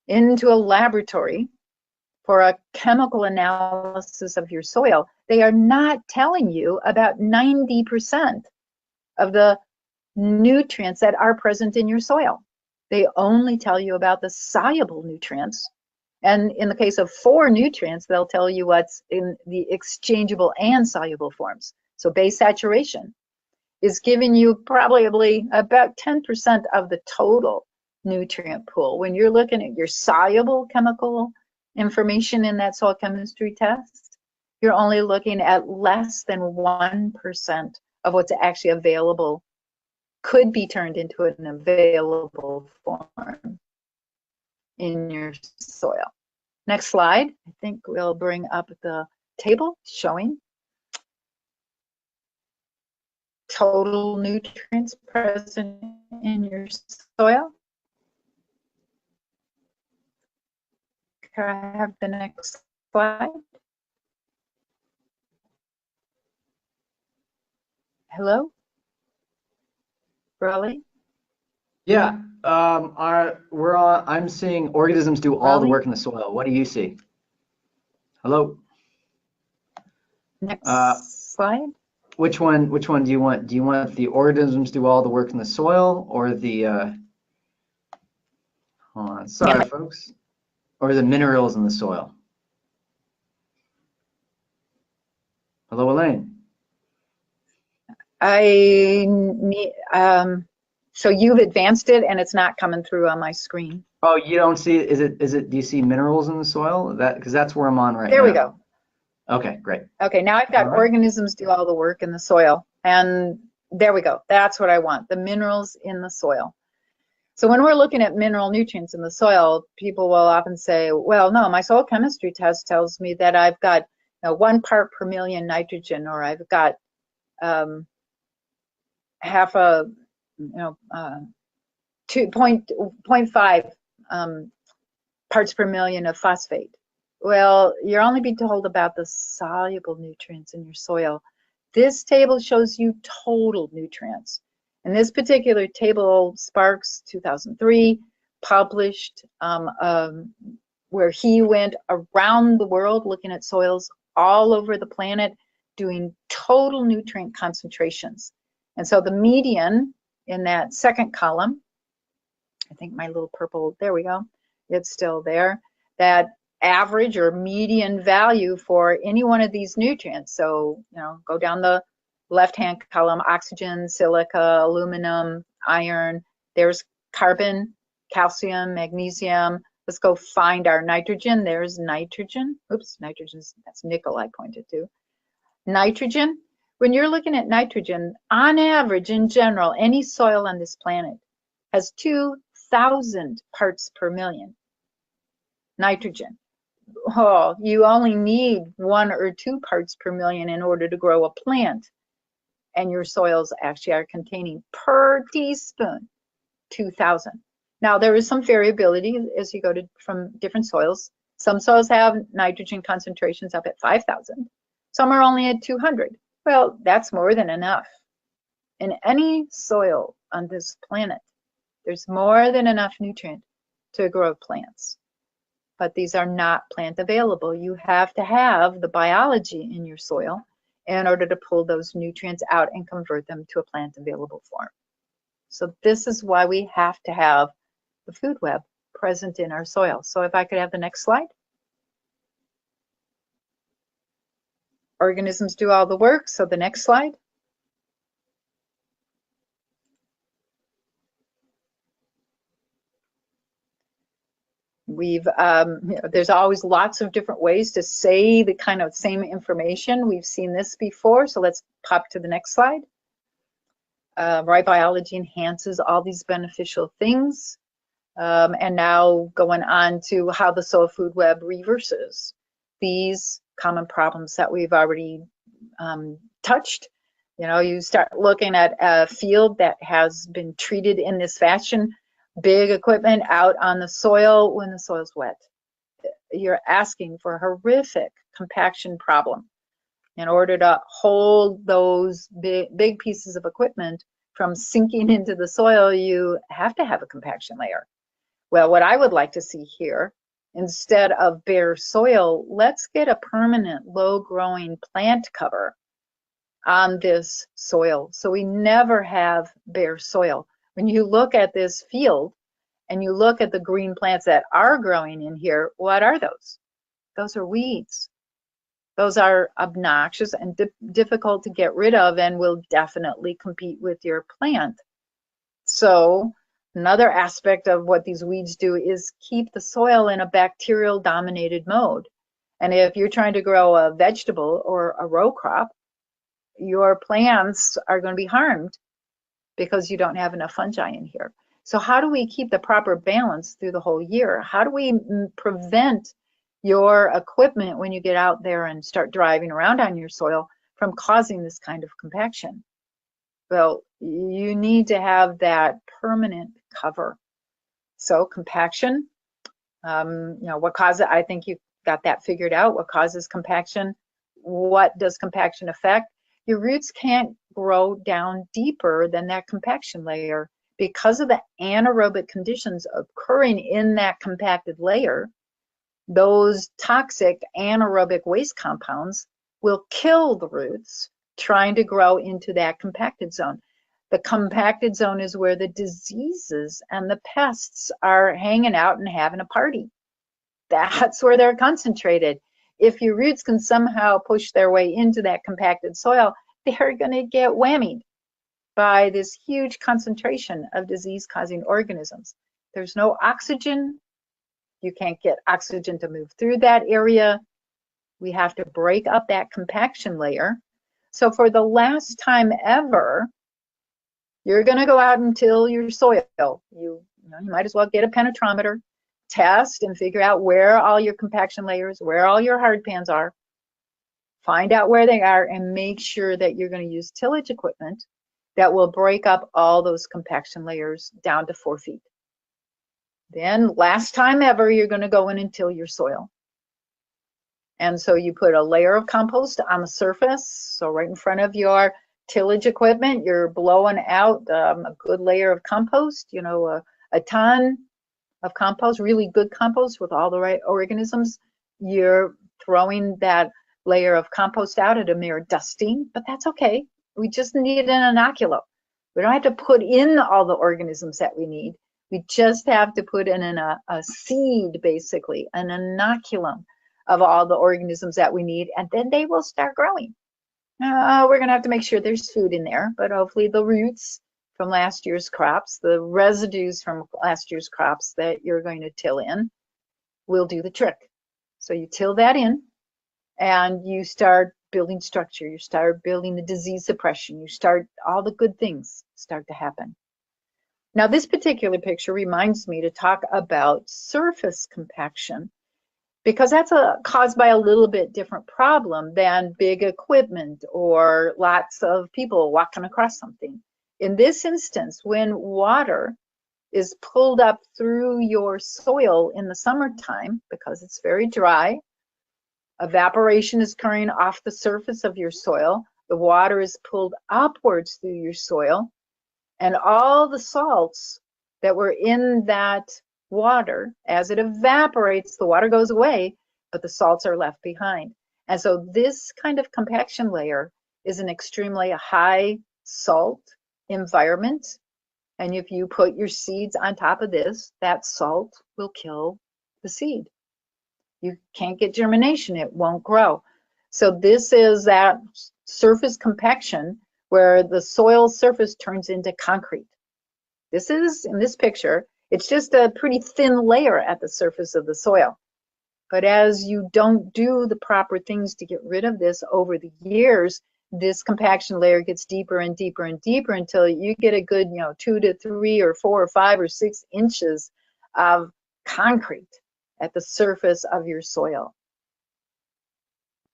into a laboratory for a chemical analysis of your soil. They are not telling you about 90% of the nutrients that are present in your soil. They only tell you about the soluble nutrients. And in the case of 4 nutrients, they'll tell you what's in the exchangeable and soluble forms. So base saturation is giving you probably about 10% of the total nutrient pool. When you're looking at your soluble chemical information in that soil chemistry test, you're only looking at less than 1% of what's actually available, could be turned into an available form in your soil. Next slide. I think we'll bring up the table showing total nutrients present in your soil. Can I have the next slide? Hello? Raleigh? Yeah, I'm seeing organisms do all the Raleigh? work in the soil. What do you see? Hello? Next slide. Which one do you want? Do you want the organisms do all the work in the soil, or the hold on, sorry folks, or the minerals in the soil? Hello, Elaine. I need, so you've advanced it and it's not coming through on my screen. Oh, you don't see it? Do you see minerals in the soil? Because that's where I'm on right now. There we go. Okay, great. Okay, now I've got All right. organisms do all the work in the soil. And there we go. That's what I want, the minerals in the soil. So when we're looking at mineral nutrients in the soil, people will often say, well, no, my soil chemistry test tells me that I've got 1 part per million nitrogen, or I've got half a, 2.5 parts per million of phosphate. Well, you're only being told about the soluble nutrients in your soil. This table shows you total nutrients. And this particular table, Sparks 2003, published where he went around the world looking at soils all over the planet, doing total nutrient concentrations. And so the median in that second column, I think my little purple, there we go, it's still there, that average or median value for any one of these nutrients. So, go down the left-hand column, oxygen, silica, aluminum, iron, there's carbon, calcium, magnesium. Let's go find our nitrogen. There's nitrogen. Oops, nitrogen, that's nickel I pointed to. Nitrogen, when you're looking at nitrogen, on average, in general, any soil on this planet has 2,000 parts per million nitrogen. Oh, you only need 1 or 2 parts per million in order to grow a plant. And your soils actually are containing per teaspoon 2,000. Now, there is some variability as you go from different soils. Some soils have nitrogen concentrations up at 5,000. Some are only at 200. Well, that's more than enough. In any soil on this planet, there's more than enough nutrient to grow plants. But these are not plant available. You have to have the biology in your soil in order to pull those nutrients out and convert them to a plant available form. So this is why we have to have the food web present in our soil. So if I could have the next slide. Organisms do all the work. So the next slide. There's always lots of different ways to say the kind of same information. We've seen this before, so let's pop to the next slide. Right biology enhances all these beneficial things. And now going on to how the soil food web reverses these common problems that we've already touched. You start looking at a field that has been treated in this fashion, big equipment out on the soil when the soil's wet. You're asking for a horrific compaction problem. In order to hold those big pieces of equipment from sinking into the soil, you have to have a compaction layer. Well, what I would like to see here, instead of bare soil, let's get a permanent low-growing plant cover on this soil, so we never have bare soil. When you look at this field and you look at the green plants that are growing in here, what are those? Those are weeds. Those are obnoxious and difficult to get rid of and will definitely compete with your plant. So another aspect of what these weeds do is keep the soil in a bacterial dominated mode. And if you're trying to grow a vegetable or a row crop, your plants are going to be harmed because you don't have enough fungi in here. So how do we keep the proper balance through the whole year? How do we prevent your equipment when you get out there and start driving around on your soil from causing this kind of compaction? Well, you need to have that permanent cover. So compaction, what causes it? I think you got that figured out. What causes compaction? What does compaction affect? Your roots can't grow down deeper than that compaction layer because of the anaerobic conditions occurring in that compacted layer. Those toxic anaerobic waste compounds will kill the roots trying to grow into that compacted zone. The compacted zone is where the diseases and the pests are hanging out and having a party. That's where they're concentrated. If your roots can somehow push their way into that compacted soil, they're going to get whammied by this huge concentration of disease-causing organisms. There's no oxygen. You can't get oxygen to move through that area. We have to break up that compaction layer. So for the last time ever, you're going to go out and till your soil. You might as well get a penetrometer, test and figure out where all your compaction layers, where all your hard pans are. Find out where they are and make sure that you're going to use tillage equipment that will break up all those compaction layers down to 4 feet. Then last time ever, you're going to go in and till your soil. And so you put a layer of compost on the surface. So right in front of your tillage equipment, you're blowing out a good layer of compost, a ton of compost, really good compost with all the right organisms. You're throwing that layer of compost out at a mere dusting, but that's okay. We just need an inoculum. We don't have to put in all the organisms that we need. We just have to put in a seed, basically, an inoculum of all the organisms that we need, and then they will start growing. We're going to have to make sure there's food in there, but hopefully the roots from last year's crops, the residues from last year's crops that you're going to till in will do the trick. So you till that in, and you start building structure. You start building the disease suppression. You start, all the good things start to happen. Now, this particular picture reminds me to talk about surface compaction, because that's caused by a little bit different problem than big equipment or lots of people walking across something. In this instance, when water is pulled up through your soil in the summertime, because it's very dry, evaporation is occurring off the surface of your soil, the water is pulled upwards through your soil, and all the salts that were in that water, as it evaporates, the water goes away, but the salts are left behind. And so this kind of compaction layer is an extremely high salt environment. And if you put your seeds on top of this, that salt will kill the seed. You can't get germination, it won't grow. So this is that surface compaction where the soil surface turns into concrete. This is, in this picture, it's just a pretty thin layer at the surface of the soil. But as you don't do the proper things to get rid of this over the years, this compaction layer gets deeper and deeper and deeper until you get a good, 2 to 3 or 4 or 5 or 6 inches of concrete at the surface of your soil.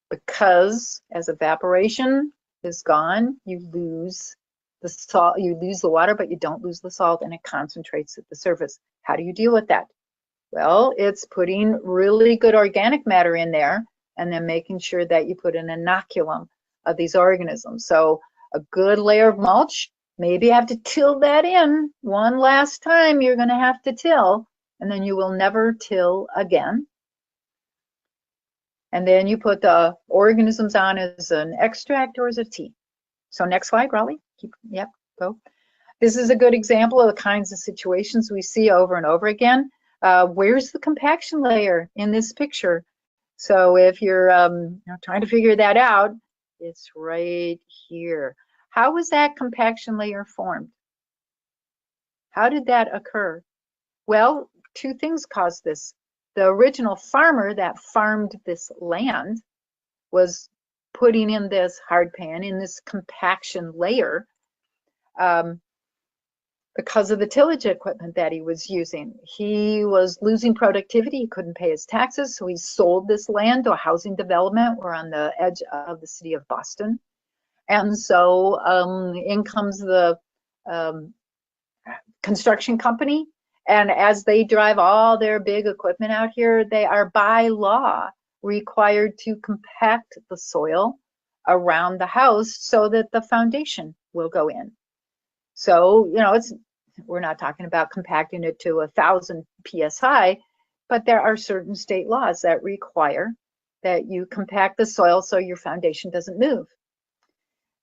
Because as evaporation is gone, you lose the salt, you lose the water, but you don't lose the salt, and it concentrates at the surface. How do you deal with that? Well, it's putting really good organic matter in there and then making sure that you put an inoculum of these organisms. So a good layer of mulch, maybe you have to till that in one last time. You're going to have to till, and then you will never till again. And then you put the organisms on as an extract or as a tea. So next slide, Raleigh. Yep, go. This is a good example of the kinds of situations we see over and over again. Where's the compaction layer in this picture? So if you're trying to figure that out, it's right here. How was that compaction layer formed? How did that occur? Well, two things caused this. The original farmer that farmed this land was putting in this hard pan, in this compaction layer, because of the tillage equipment that he was using. He was losing productivity. He couldn't pay his taxes, so he sold this land to a housing development. We're on the edge of the city of Boston. And so in comes the construction company. And as they drive all their big equipment out here, they are by law required to compact the soil around the house so that the foundation will go in. So, we're not talking about compacting it to 1,000 PSI, but there are certain state laws that require that you compact the soil so your foundation doesn't move.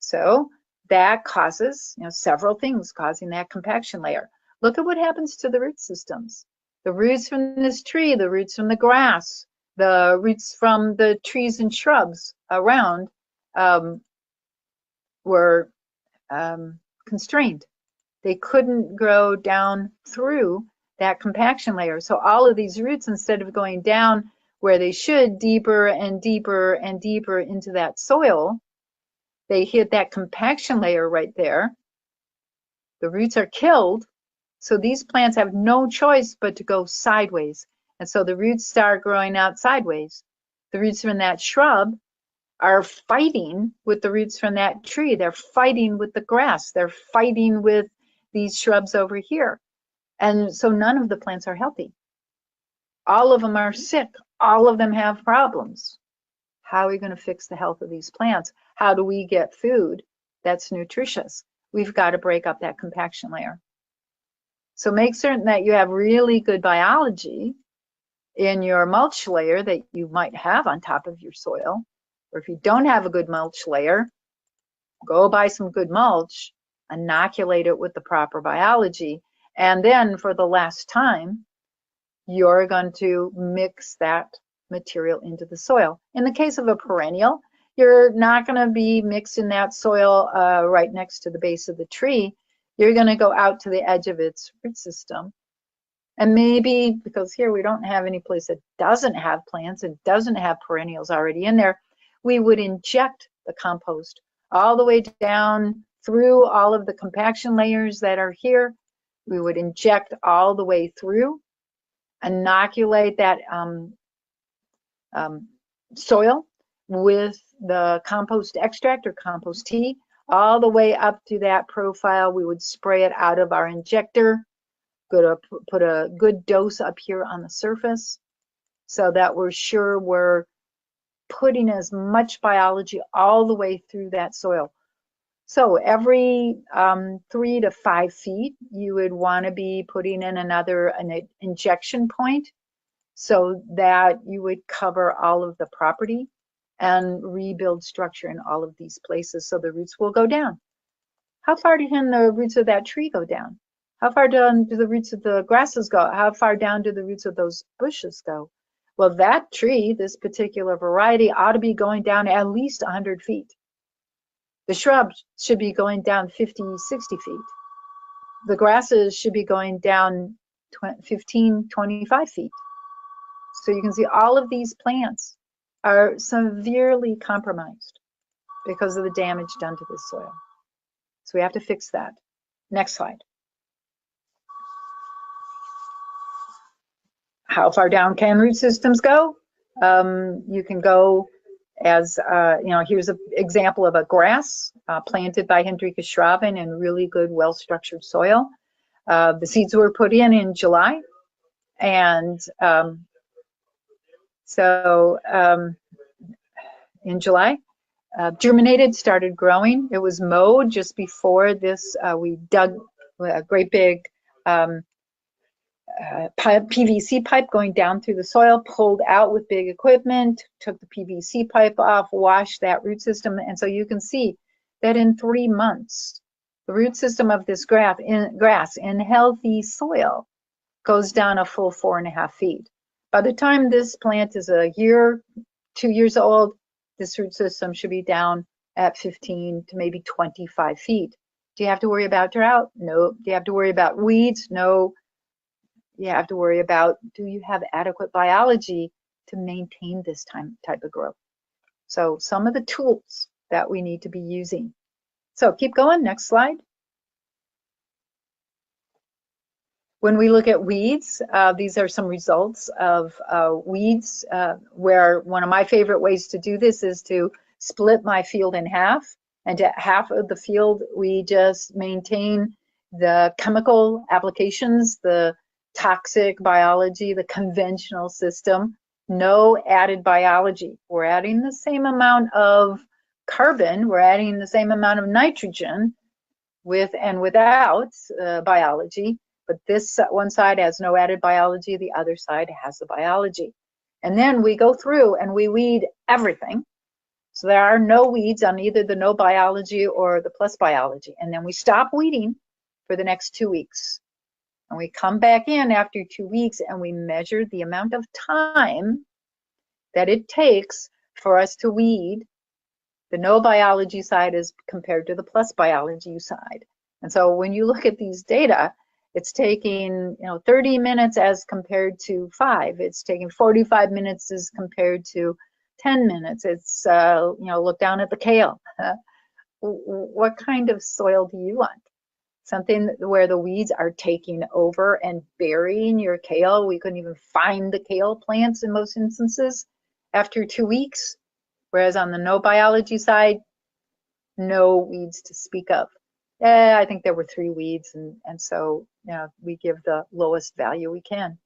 So that causes, several things causing that compaction layer. Look at what happens to the root systems. The roots from this tree, the roots from the grass, the roots from the trees and shrubs around were constrained. They couldn't grow down through that compaction layer. So all of these roots, instead of going down where they should, deeper and deeper and deeper into that soil, they hit that compaction layer right there. The roots are killed. So these plants have no choice but to go sideways. And so the roots start growing out sideways. The roots from that shrub are fighting with the roots from that tree. They're fighting with the grass. They're fighting with these shrubs over here. And so none of the plants are healthy. All of them are sick. All of them have problems. How are we going to fix the health of these plants? How do we get food that's nutritious? We've got to break up that compaction layer. So make certain that you have really good biology in your mulch layer that you might have on top of your soil. Or if you don't have a good mulch layer, go buy some good mulch, inoculate it with the proper biology, and then for the last time, you're going to mix that material into the soil. In the case of a perennial, you're not going to be mixing that soil right next to the base of the tree. You're going to go out to the edge of its root system. And maybe, because here we don't have any place that doesn't have plants and doesn't have perennials already in there, we would inject the compost all the way down through all of the compaction layers that are here. We would inject all the way through, inoculate that soil with the compost extract or compost tea, all the way up to that profile. We would spray it out of our injector, put a good dose up here on the surface so that we're sure we're putting as much biology all the way through that soil. So every 3 to 5 feet, you would want to be putting in an injection point so that you would cover all of the property and rebuild structure in all of these places so the roots will go down. How far can the roots of that tree go down? How far down do the roots of the grasses go? How far down do the roots of those bushes go? Well, that tree, this particular variety, ought to be going down at least 100 feet. The shrubs should be going down 50, 60 feet. The grasses should be going down 15, 25 feet. So you can see all of these plants are severely compromised because of the damage done to this soil. So we have to fix that. Next slide. How far down can root systems go? You can go as, here's an example of a grass planted by Hendrika Schraven in really good, well-structured soil. The seeds were put in July. And in July, germinated, started growing. It was mowed just before this. We dug a great big PVC pipe going down through the soil, pulled out with big equipment, took the PVC pipe off, washed that root system. And so you can see that in 3 months, the root system of this grass in healthy soil goes down a full 4.5 feet. By the time this plant is a year, 2 years old, this root system should be down at 15 to maybe 25 feet. Do you have to worry about drought? No. Do you have to worry about weeds? No. You have to worry about, do you have adequate biology to maintain this type of growth? So some of the tools that we need to be using. So keep going, next slide. When we look at weeds, these are some results of weeds, where one of my favorite ways to do this is to split my field in half. And at half of the field, we just maintain the chemical applications, the toxic biology, the conventional system, no added biology. We're adding the same amount of carbon, we're adding the same amount of nitrogen with and without biology. But this one side has no added biology, the other side has the biology. And then we go through and we weed everything. So there are no weeds on either the no biology or the plus biology. And then we stop weeding for the next 2 weeks. And we come back in after 2 weeks and we measure the amount of time that it takes for us to weed the no biology side as compared to the plus biology side. And so when you look at these data, it's taking 30 minutes as compared to 5. It's taking 45 minutes as compared to 10 minutes. It's look down at the kale. What kind of soil do you want? Something where the weeds are taking over and burying your kale. We couldn't even find the kale plants in most instances after 2 weeks. Whereas on the no biology side, no weeds to speak of. I think there were 3 weeds, and so we give the lowest value we can.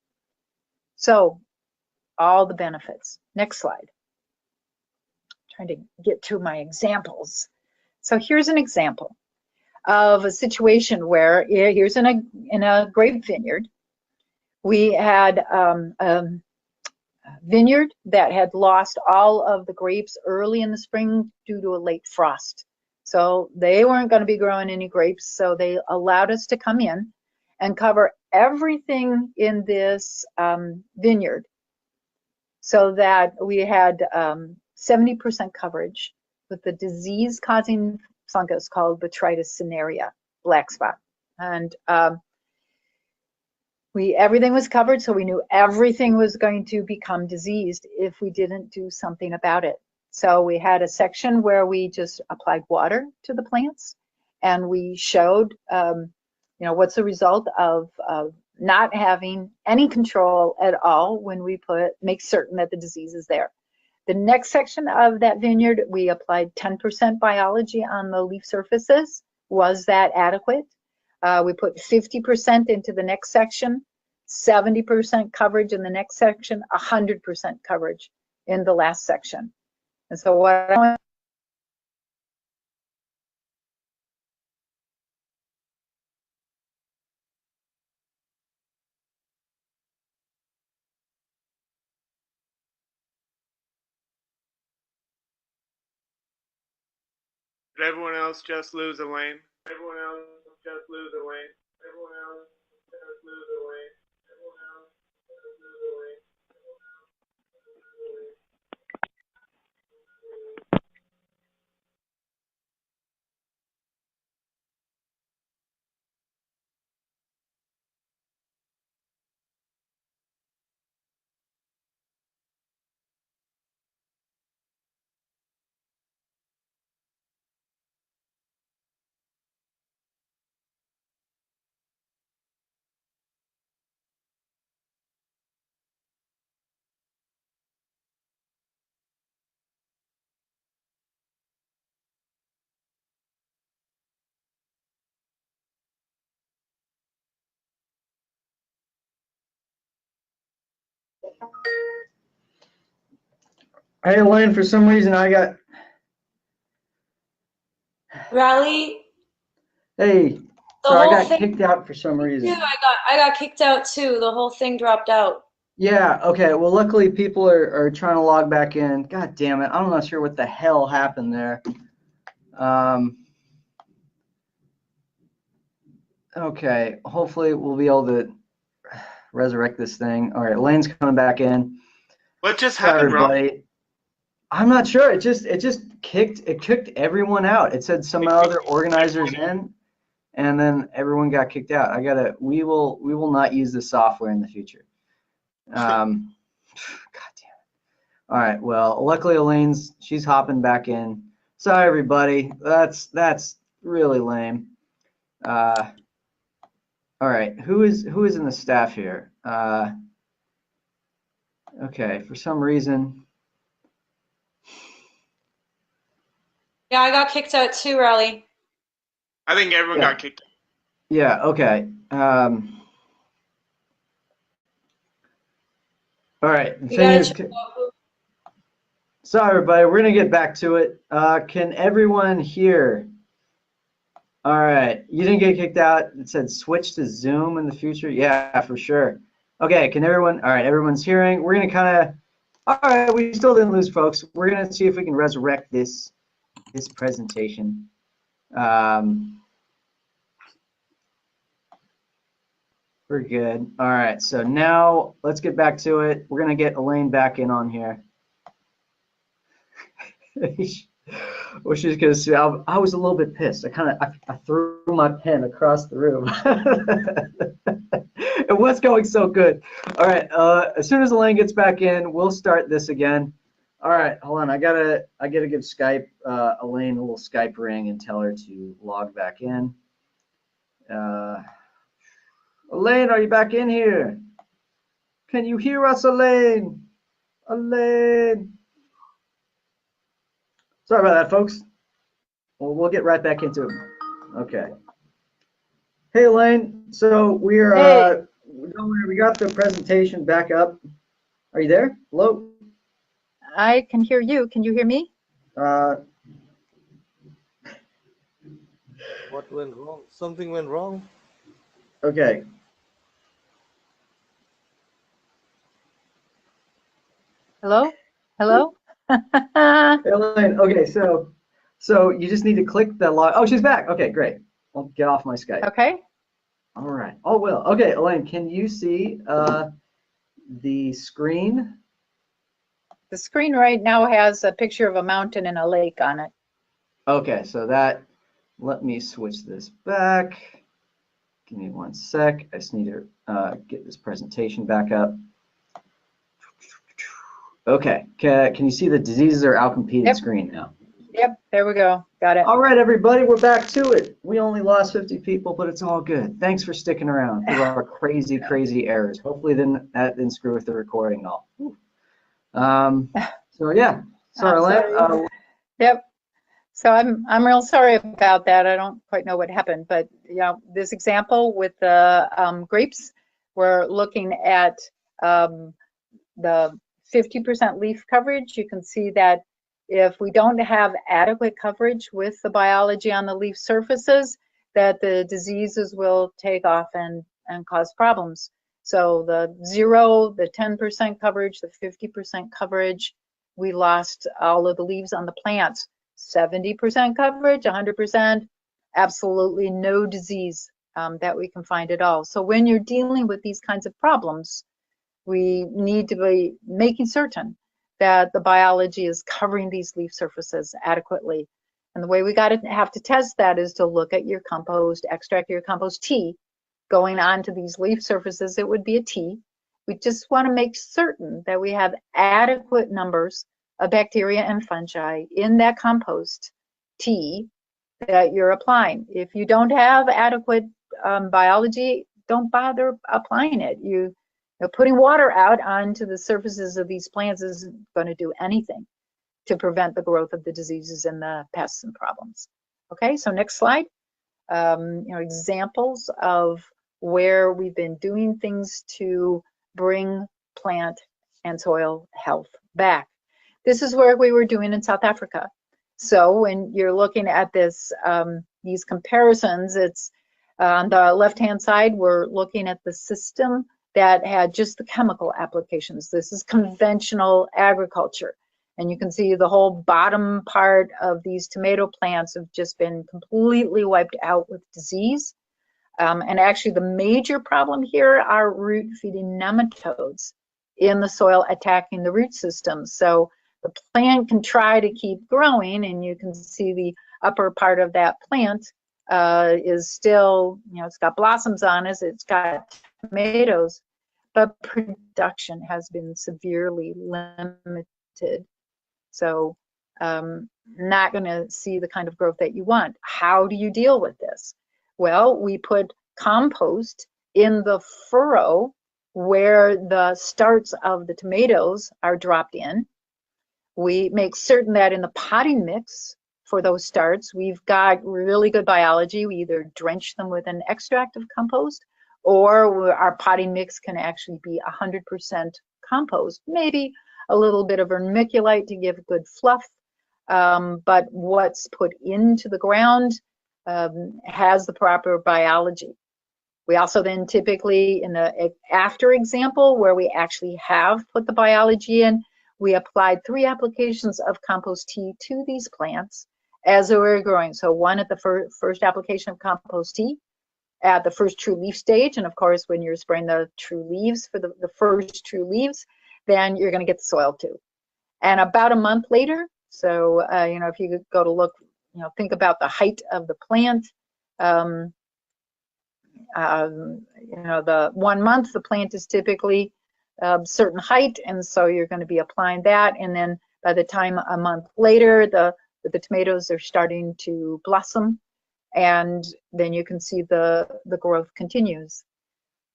So all the benefits. Next slide. Trying to get to my examples. So here's an example of a situation where, here's in a grape vineyard. We had a vineyard that had lost all of the grapes early in the spring due to a late frost. So they weren't going to be growing any grapes, so they allowed us to come in and cover everything in this vineyard so that we had 70% coverage with the disease-causing fungus called Botrytis cinerea, black spot. And everything was covered, so we knew everything was going to become diseased if we didn't do something about it. So we had a section where we just applied water to the plants, and we showed, what's the result of not having any control at all when we make certain that the disease is there. The next section of that vineyard, we applied 10% biology on the leaf surfaces. Was that adequate? We put 50% into the next section, 70% coverage in the next section, 100% coverage in the last section. And so what I want Did everyone else just lose Elaine? Everyone else just lose Elaine? Everyone else just lose Elaine? Everyone else just lose Elaine? Hey, Elaine, for some reason I got... Raleigh, Hey, the so I whole got thing kicked out for some too. reason. I got kicked out too. The whole thing dropped out. Yeah, okay. Well, luckily people are trying to log back in. God damn it. I'm not sure what the hell happened there. Okay, hopefully we'll be able to resurrect this thing. All right, Elaine's coming back in. What just Sorry, happened, Rob? everybody. I'm not sure. It just kicked everyone out. It said some other organizers in, and then everyone got kicked out. We will not use this software in the future. God damn it. All right, well, luckily she's hopping back in. Sorry, everybody. That's really lame. All right, who is in the staff here? Okay, for some reason. Yeah, I got kicked out too, Raleigh. I think everyone Yeah. got kicked out. Yeah, okay. All right, the You thing gotta is, check out who. sorry, everybody, we're gonna get back to it. Can everyone hear? All right, you didn't get kicked out. It said switch to Zoom in the future. Yeah, for sure. Okay, can everyone? All right, everyone's hearing. We're gonna kind of. All right, we still didn't lose, folks. We're gonna see if we can resurrect this presentation. We're good. All right, so now let's get back to it. We're gonna get Elaine back in on here. Well, she's gonna see. I was a little bit pissed. I threw my pen across the room. It was going so good. All right. As soon as Elaine gets back in, we'll start this again. All right. Hold on. I gotta give Skype Elaine a little Skype ring and tell her to log back in. Elaine, are you back in here? Can you hear us, Elaine? Elaine. Sorry about that, folks. We'll get right back into it. Okay. Hey, Elaine. So we got the presentation back up. Are you there? Hello? I can hear you. Can you hear me? What went wrong? Something went wrong? Okay. Hello? Hello? Hey, Elaine. Okay, so you just need to click the log. Oh, she's back. Okay, great. I'll get off my Skype. Okay. All right. Oh, well. Okay, Elaine, can you see the screen? The screen right now has a picture of a mountain and a lake on it. Okay, so let me switch this back. Give me 1 sec. I just need to get this presentation back up. Okay, can you see the diseases are outcompeted Yep. screen now? Yep, there we go. Got it. All right, everybody, we're back to it. We only lost 50 people, but it's all good. Thanks for sticking around through our crazy, crazy errors. Hopefully that didn't screw with the recording at all. So yeah, sorry, Elaine. Yep. So I'm real sorry about that. I don't quite know what happened, but this example with the grapes, we're looking at the 50% leaf coverage. You can see that if we don't have adequate coverage with the biology on the leaf surfaces, that the diseases will take off and cause problems. So the 0, the 10% coverage, the 50% coverage, we lost all of the leaves on the plants. 70% coverage, 100%, absolutely no disease that we can find at all. So when you're dealing with these kinds of problems, we need to be making certain that the biology is covering these leaf surfaces adequately. And the way we have to test that is to look at your compost, extract your compost tea going onto these leaf surfaces. It would be a tea. We just want to make certain that we have adequate numbers of bacteria and fungi in that compost tea that you're applying. If you don't have adequate biology, don't bother applying it. Putting water out onto the surfaces of these plants isn't going to do anything to prevent the growth of the diseases and the pests and problems. Okay, so next slide. Examples of where we've been doing things to bring plant and soil health back. This is where we were doing in South Africa. So when you're looking at this, these comparisons, it's on the left-hand side, we're looking at the system that had just the chemical applications. This is conventional agriculture. And you can see the whole bottom part of these tomato plants have just been completely wiped out with disease. And actually, the major problem here are root-feeding nematodes in the soil attacking the root system. So the plant can try to keep growing, and you can see the upper part of that plant is still, it's got blossoms on it, it's got tomatoes, but production has been severely limited. So not going to see the kind of growth that you want. How do you deal with this? Well, we put compost in the furrow where the starts of the tomatoes are dropped in. We make certain that in the potting mix for those starts, we've got really good biology. We either drench them with an extract of compost, or our potting mix can actually be 100% compost, maybe a little bit of vermiculite to give good fluff. But what's put into the ground has the proper biology. We also then typically, in the after example, where we actually have put the biology in, we applied 3 applications of compost tea to these plants as they were growing. So one at the first application of compost tea at the first true leaf stage. And of course, when you're spraying the true leaves for the first true leaves, then you're going to get the soil too. And about a month later, so, if you could go to look, think about the height of the plant. The 1 month, the plant is typically a certain height, and so you're going to be applying that. And then by the time a month later, the tomatoes are starting to blossom, and then you can see the growth continues.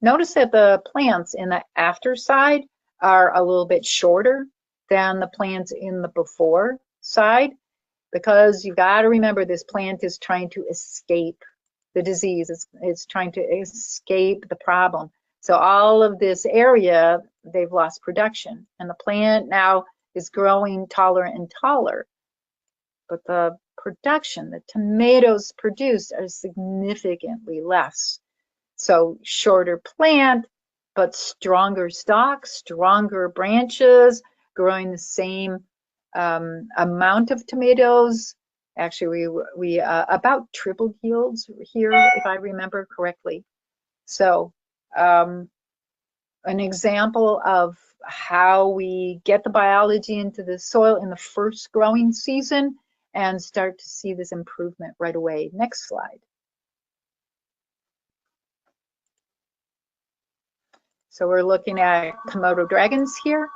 Notice that the plants in the after side are a little bit shorter than the plants in the before side, because you've got to remember this plant is trying to escape the disease. It's trying to escape the problem. So all of this area, they've lost production, and the plant now is growing taller and taller. But the production, the tomatoes produced, are significantly less. So shorter plant, but stronger stalks, stronger branches, growing the same amount of tomatoes. Actually, we about tripled yields here, if I remember correctly. So an example of how we get the biology into the soil in the first growing season and start to see this improvement right away. Next slide. So we're looking at Komodo dragons here.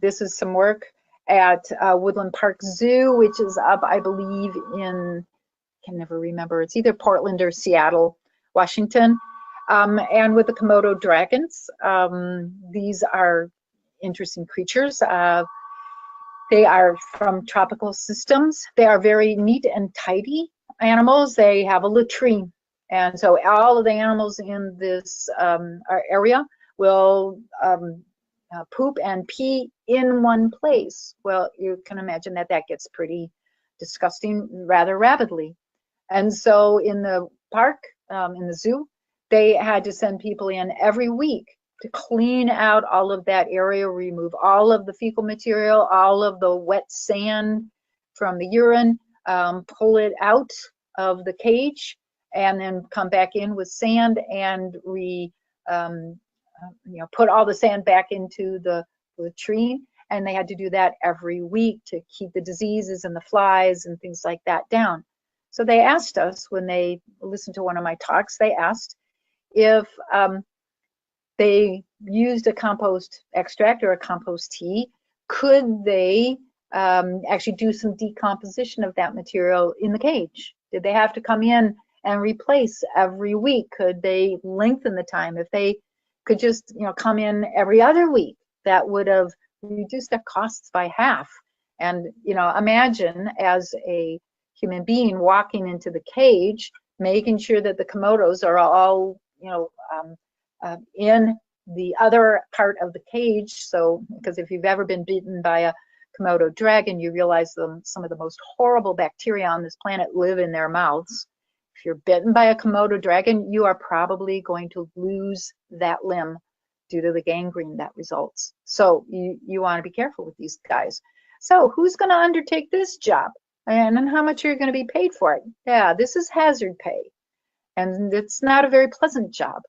This is some work at Woodland Park Zoo, which is up, I believe, in, I can never remember, it's either Portland or Seattle, Washington. And with the Komodo dragons, these are interesting creatures. They are from tropical systems. They are very neat and tidy animals. They have a latrine. And so all of the animals in this area will poop and pee in one place. Well, you can imagine that that gets pretty disgusting rather rapidly. And so in the park, in the zoo, they had to send people in every week to clean out all of that area, remove all of the fecal material, all of the wet sand from the urine, pull it out of the cage, and then come back in with sand and put all the sand back into the latrine. And they had to do that every week to keep the diseases and the flies and things like that down. So they asked us, when they listened to one of my talks, they asked if they used a compost extract or a compost tea, could they actually do some decomposition of that material in the cage? Did they have to come in and replace every week? Could they lengthen the time? If they could just come in every other week, that would have reduced their costs by half. And imagine as a human being walking into the cage, making sure that the Komodos are all in the other part of the cage. So, because if you've ever been bitten by a Komodo dragon, you realize some of the most horrible bacteria on this planet live in their mouths. If you're bitten by a Komodo dragon, you are probably going to lose that limb due to the gangrene that results. So you want to be careful with these guys. So who's going to undertake this job? And how much are you going to be paid for it? Yeah, this is hazard pay. And it's not a very pleasant job.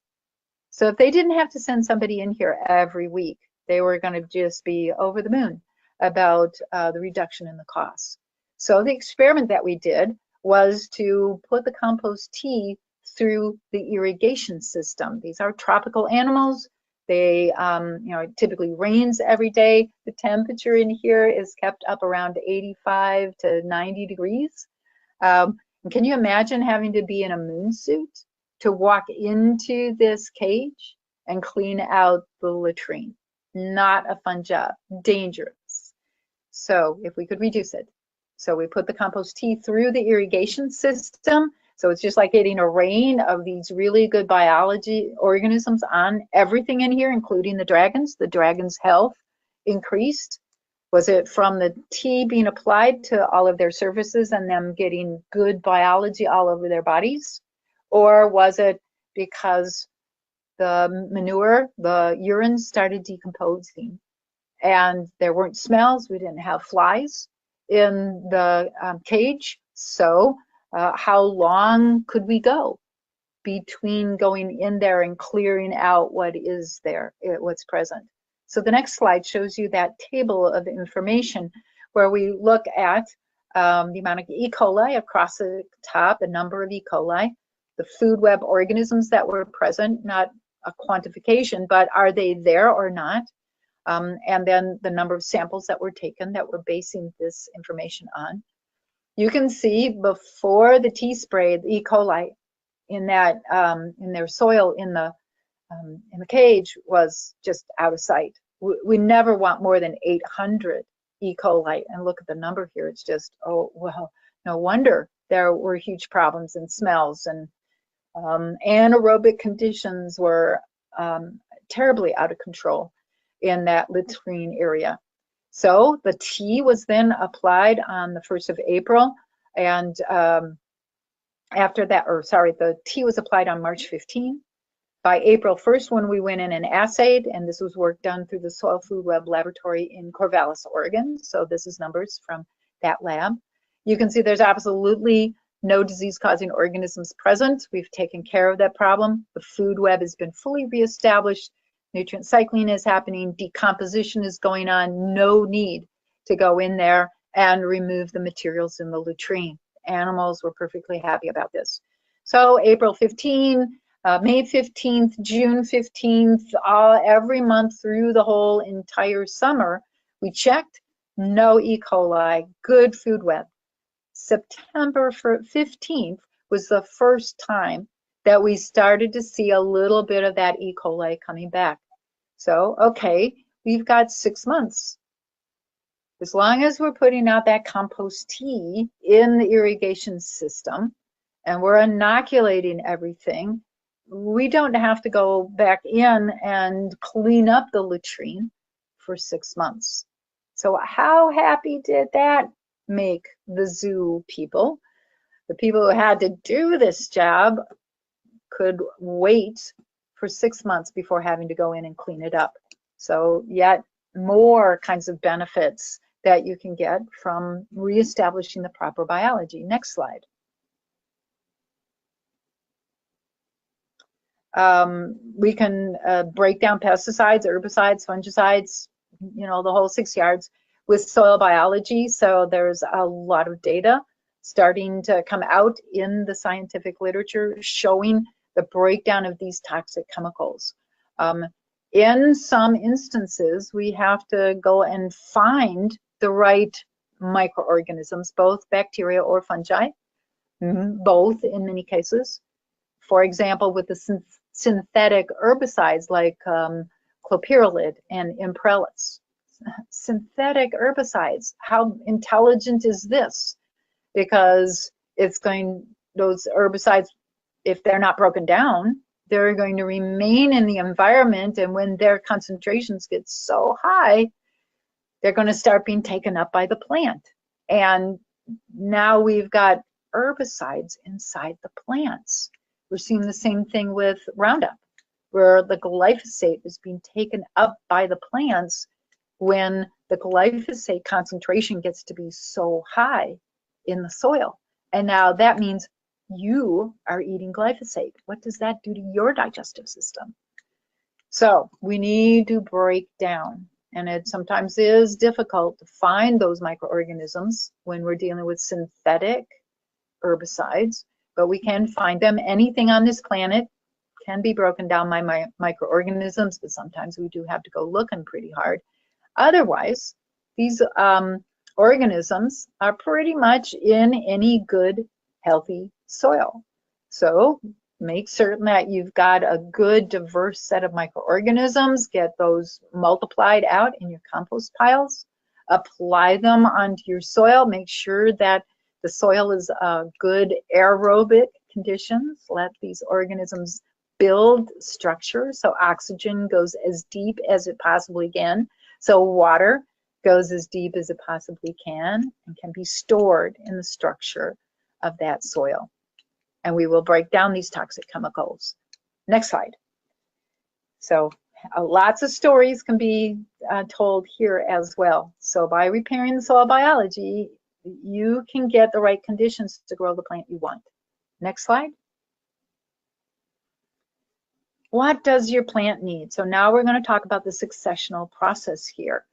So if they didn't have to send somebody in here every week, they were going to just be over the moon about the reduction in the costs. So the experiment that we did was to put the compost tea through the irrigation system. These are tropical animals. They, it typically rains every day. The temperature in here is kept up around 85 to 90 degrees. Can you imagine having to be in a moon suit to walk into this cage and clean out the latrine? Not a fun job, dangerous. So if we could reduce it. So we put the compost tea through the irrigation system. So it's just like getting a rain of these really good biology organisms on everything in here, including the dragons. The dragons' health increased. Was it from the tea being applied to all of their surfaces and them getting good biology all over their bodies? Or was it because the manure, the urine started decomposing and there weren't smells? We didn't have flies in the cage. So how long could we go between going in there and clearing out what is there, what's present? So the next slide shows you that table of information where we look at the amount of E. coli across the top, the number of E. coli, the food web organisms that were present, not a quantification, but are they there or not? And then the number of samples that were taken that we're basing this information on. You can see before the tea spray, the E. coli in that in their soil in the cage was just out of sight. We never want more than 800 E. coli, and look at the number here. It's just, oh well, no wonder there were huge problems and smells, and anaerobic conditions were terribly out of control in that latrine area. So the tea was then applied on the 1st of April, and after that, or sorry, the tea was applied on March 15. By April 1st, when we went in and assayed, and this was work done through the Soil Food Web Laboratory in Corvallis, Oregon. So this is numbers from that lab. You can see there's absolutely no disease-causing organisms present. We've taken care of that problem. The food web has been fully reestablished. Nutrient cycling is happening. Decomposition is going on. No need to go in there and remove the materials in the latrine. Animals were perfectly happy about this. So April 15, May 15th, June 15th, every month through the whole entire summer, we checked, no E. coli, good food web. September 15th was the first time that we started to see a little bit of that E. coli coming back. So, okay, we've got 6 months. As long as we're putting out that compost tea in the irrigation system and we're inoculating everything, we don't have to go back in and clean up the latrine for 6 months. So how happy did that make the zoo people? The people who had to do this job could wait for 6 months before having to go in and clean it up. So yet more kinds of benefits that you can get from reestablishing the proper biology. Next slide. We can break down pesticides, herbicides, fungicides, the whole 6 yards with soil biology. So there's a lot of data starting to come out in the scientific literature showing the breakdown of these toxic chemicals. In some instances, we have to go and find the right microorganisms, both bacteria or fungi, both in many cases. For example, with the synthetic herbicides like clopyralid and imprellis. Synthetic herbicides, how intelligent is this? Because those herbicides, if they're not broken down, they're going to remain in the environment, and when their concentrations get so high, they're going to start being taken up by the plant. And now we've got herbicides inside the plants. We're seeing the same thing with Roundup, where the glyphosate is being taken up by the plants when the glyphosate concentration gets to be so high in the soil. And now that means you are eating glyphosate. What does that do to your digestive system? So we need to break down, and it sometimes is difficult to find those microorganisms when we're dealing with synthetic herbicides, but we can find them. Anything on this planet can be broken down by microorganisms, but sometimes we do have to go looking pretty hard. Otherwise, these organisms are pretty much in any good, healthy soil. So make certain that you've got a good, diverse set of microorganisms. Get those multiplied out in your compost piles. Apply them onto your soil. Make sure that the soil is good aerobic conditions. Let these organisms build structure so oxygen goes as deep as it possibly can. So water goes as deep as it possibly can and can be stored in the structure of that soil. And we will break down these toxic chemicals. Next slide. So lots of stories can be told here as well. So by repairing the soil biology, you can get the right conditions to grow the plant you want. Next slide. What does your plant need? So now we're going to talk about the successional process here.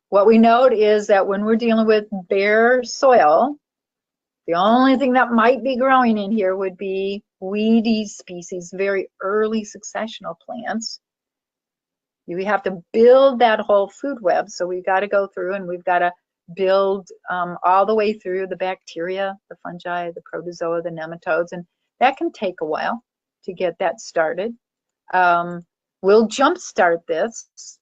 What we note is that when we're dealing with bare soil, the only thing that might be growing in here would be weedy species, very early successional plants. We have to build that whole food web. So we've got to go through and we've got to build all the way through the bacteria, the fungi, the protozoa, the nematodes, and that can take a while to get that started. We'll jumpstart this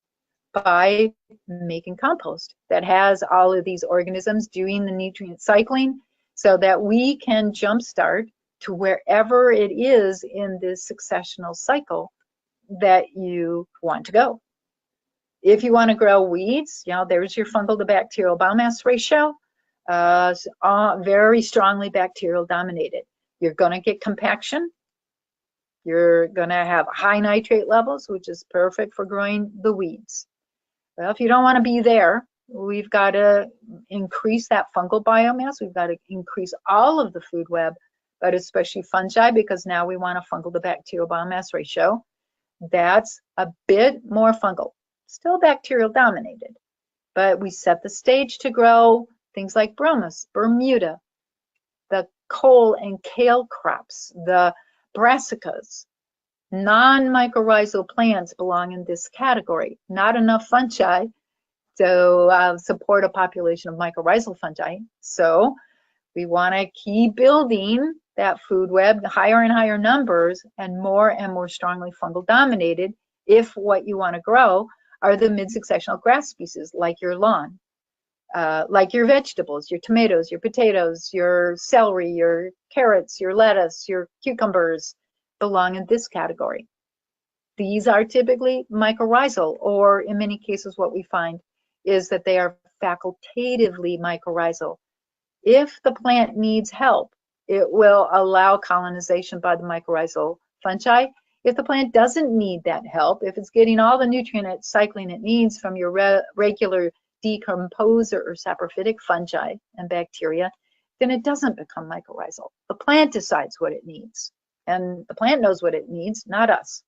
by making compost that has all of these organisms doing the nutrient cycling so that we can jumpstart to wherever it is in this successional cycle that you want to go. If you want to grow weeds, you know, there's your fungal to bacterial biomass ratio, very strongly bacterial dominated. You're going to get compaction. You're going to have high nitrate levels, which is perfect for growing the weeds. Well, if you don't want to be there, we've got to increase that fungal biomass. We've got to increase all of the food web, but especially fungi, because now we want a fungal to bacterial biomass ratio. That's a bit more fungal, still bacterial dominated, but we set the stage to grow things like bromus, Bermuda, the cole and kale crops, the brassicas. Non-mycorrhizal plants belong in this category. Not enough fungi to support a population of mycorrhizal fungi. So we want to keep building that food web, higher and higher numbers, and more strongly fungal dominated if what you want to grow are the mid-successional grass species like your lawn, like your vegetables, your tomatoes, your potatoes, your celery, your carrots, your lettuce, your cucumbers belong in this category. These are typically mycorrhizal, or in many cases what we find is that they are facultatively mycorrhizal. If the plant needs help, it will allow colonization by the mycorrhizal fungi. If the plant doesn't need that help, if it's getting all the nutrient cycling it needs from your regular decomposer or saprophytic fungi and bacteria, then it doesn't become mycorrhizal. The plant decides what it needs, and the plant knows what it needs, not us.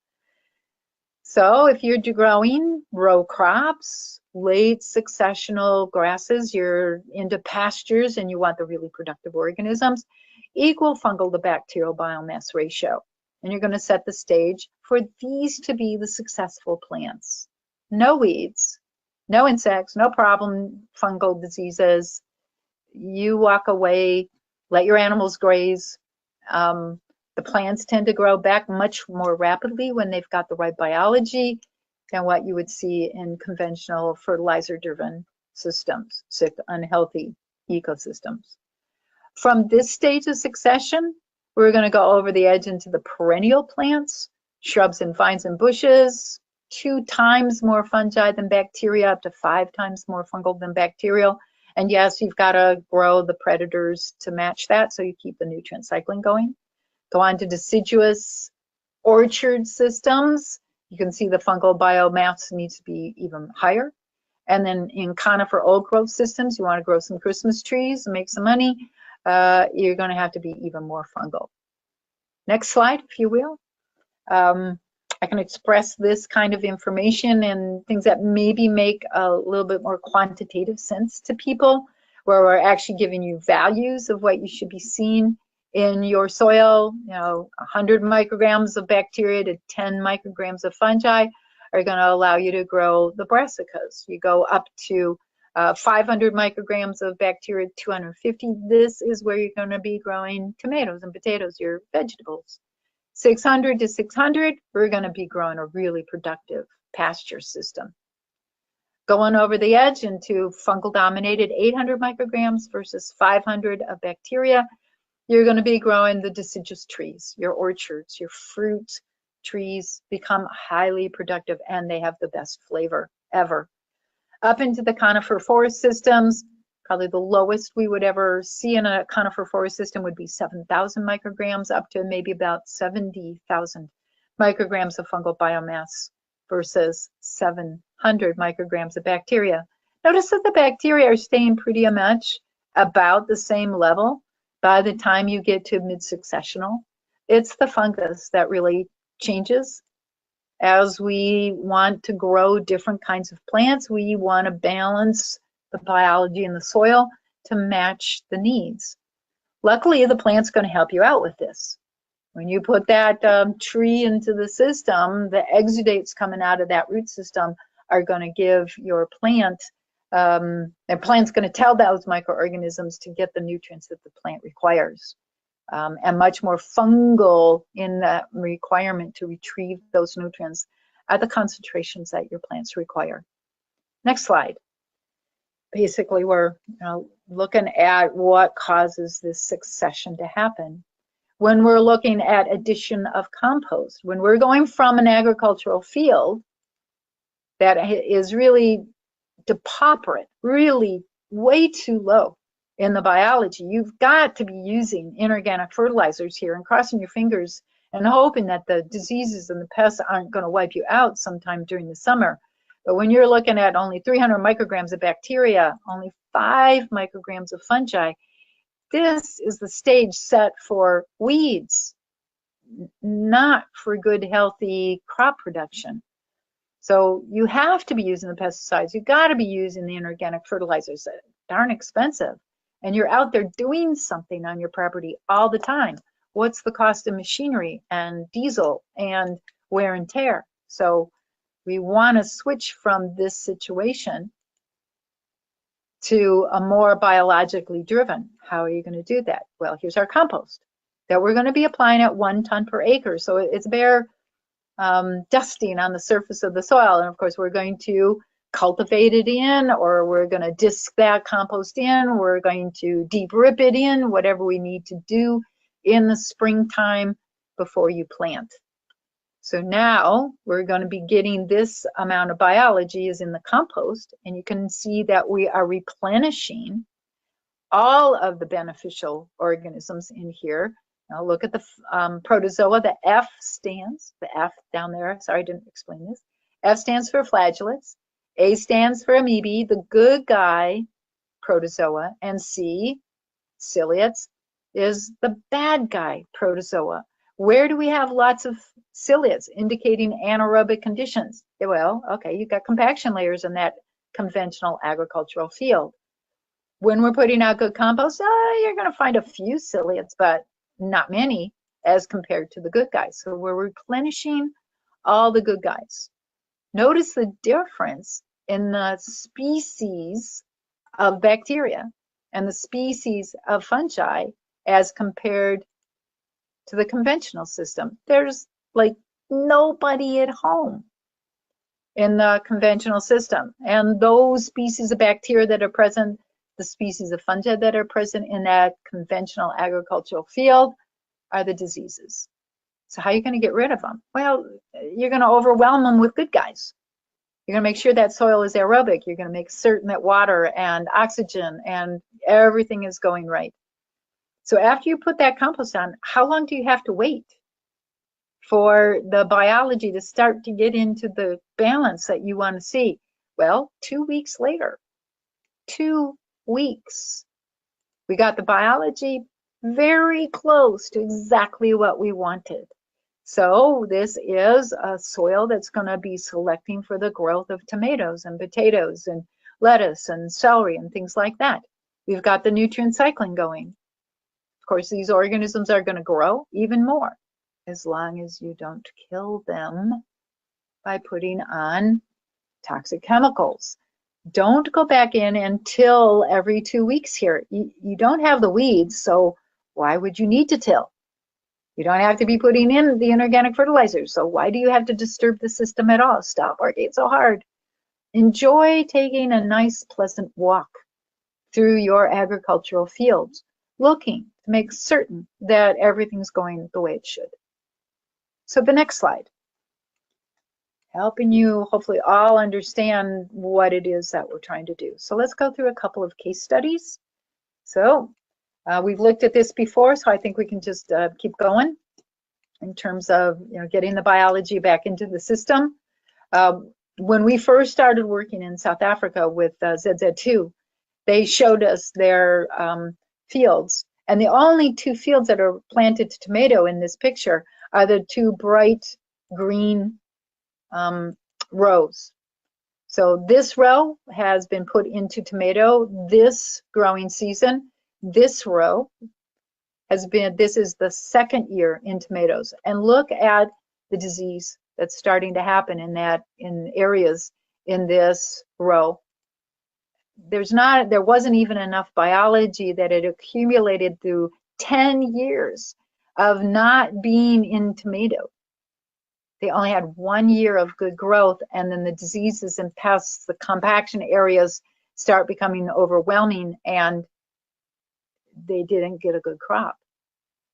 So if you're growing row crops, late successional grasses, you're into pastures and you want the really productive organisms, equal fungal to bacterial biomass ratio. And you're going to set the stage for these to be the successful plants. No weeds, no insects, no problem fungal diseases. You walk away, let your animals graze. The plants tend to grow back much more rapidly when they've got the right biology than what you would see in conventional fertilizer-driven systems, sick, unhealthy ecosystems. From this stage of succession, we're going to go over the edge into the perennial plants, shrubs and vines and bushes, 2 times more fungi than bacteria, up to 5 times more fungal than bacterial. And yes, you've got to grow the predators to match that so you keep the nutrient cycling going. Go on to deciduous orchard systems. You can see the fungal biomass needs to be even higher. And then in conifer old growth systems, you want to grow some Christmas trees and make some money, you're going to have to be even more fungal. Next slide, if you will. I can express this kind of information in things that maybe make a little bit more quantitative sense to people, where we're actually giving you values of what you should be seeing in your soil. 100 micrograms of bacteria to 10 micrograms of fungi are going to allow you to grow the brassicas. You go up to 500 micrograms of bacteria, 250. This is where you're going to be growing tomatoes and potatoes, your vegetables. 600 to 600, we're going to be growing a really productive pasture system. Going over the edge into fungal dominated 800 micrograms versus 500 of bacteria, you're going to be growing the deciduous trees. Your orchards, your fruit trees become highly productive, and they have the best flavor ever. Up into the conifer forest systems, probably the lowest we would ever see in a conifer forest system would be 7,000 micrograms, up to maybe about 70,000 micrograms of fungal biomass versus 700 micrograms of bacteria. Notice that the bacteria are staying pretty much about the same level by the time you get to mid-successional. It's the fungus that really changes. As we want to grow different kinds of plants, we want to balance the biology in the soil to match the needs. Luckily, the plant's going to help you out with this. When you put that tree into the system, the exudates coming out of that root system are going to give your plant, the plant's going to tell those microorganisms to get the nutrients that the plant requires. And much more fungal in that requirement to retrieve those nutrients at the concentrations that your plants require. Next slide. Basically, we're looking at what causes this succession to happen. When we're looking at addition of compost, when we're going from an agricultural field that is really depauperate, really way too low in the biology, you've got to be using inorganic fertilizers here and crossing your fingers and hoping that the diseases and the pests aren't going to wipe you out sometime during the summer. But when you're looking at only 300 micrograms of bacteria, only 5 micrograms of fungi, this is the stage set for weeds, not for good, healthy crop production. So you have to be using the pesticides. You've got to be using the inorganic fertilizers that aren't expensive. And you're out there doing something on your property all the time. What's the cost of machinery and diesel and wear and tear? So we want to switch from this situation to a more biologically driven. How are you going to do that? Well, here's our compost that we're going to be applying at 1 ton per acre. So it's bare dusting on the surface of the soil. And of course, we're going to cultivate it in, or we're going to disc that compost in. We're going to deep rip it in, whatever we need to do in the springtime before you plant. So now we're going to be getting this amount of biology is in the compost, and you can see that we are replenishing all of the beneficial organisms in here. Now look at the protozoa. The F stands, the F down there, sorry I didn't explain this. F stands for flagellates, A stands for amoebae, the good guy protozoa, and C, ciliates, is the bad guy protozoa. Where do we have lots of ciliates indicating anaerobic conditions? Well, okay, you've got compaction layers in that conventional agricultural field. When we're putting out good compost, you're going to find a few ciliates, but not many as compared to the good guys. So we're replenishing all the good guys. Notice the difference in the species of bacteria and the species of fungi as compared to the conventional system. There's like nobody at home in the conventional system. And those species of bacteria that are present, the species of fungi that are present in that conventional agricultural field are the diseases. So how are you going to get rid of them? Well, you're going to overwhelm them with good guys. You're going to make sure that soil is aerobic. You're going to make certain that water and oxygen and everything is going right. So after you put that compost on, how long do you have to wait for the biology to start to get into the balance that you want to see? Well, 2 weeks later. 2 weeks. We got the biology very close to exactly what we wanted. So this is a soil that's going to be selecting for the growth of tomatoes and potatoes and lettuce and celery and things like that. We've got the nutrient cycling going. Of course, these organisms are going to grow even more as long as you don't kill them by putting on toxic chemicals. Don't go back in until every 2 weeks here. You don't have the weeds, so why would you need to till? You don't have to be putting in the inorganic fertilizers, so why do you have to disturb the system at all? Stop working so hard. Enjoy taking a nice, pleasant walk through your agricultural fields, looking to make certain that everything's going the way it should. So the next slide, helping you hopefully all understand what it is that we're trying to do. So let's go through a couple of case studies. So we've looked at this before, so I think we can just keep going in terms of getting the biology back into the system. When we first started working in South Africa with ZZ2, they showed us their fields. And the only two fields that are planted to tomato in this picture are the two bright green rows. So this row has been put into tomato this growing season. This row has been, this is the second year in tomatoes. And look at the disease that's starting to happen in areas in this row. There wasn't even enough biology that had accumulated through 10 years of not being in tomato. They only had 1 year of good growth, and then the diseases and pests, the compaction areas start becoming overwhelming, and they didn't get a good crop.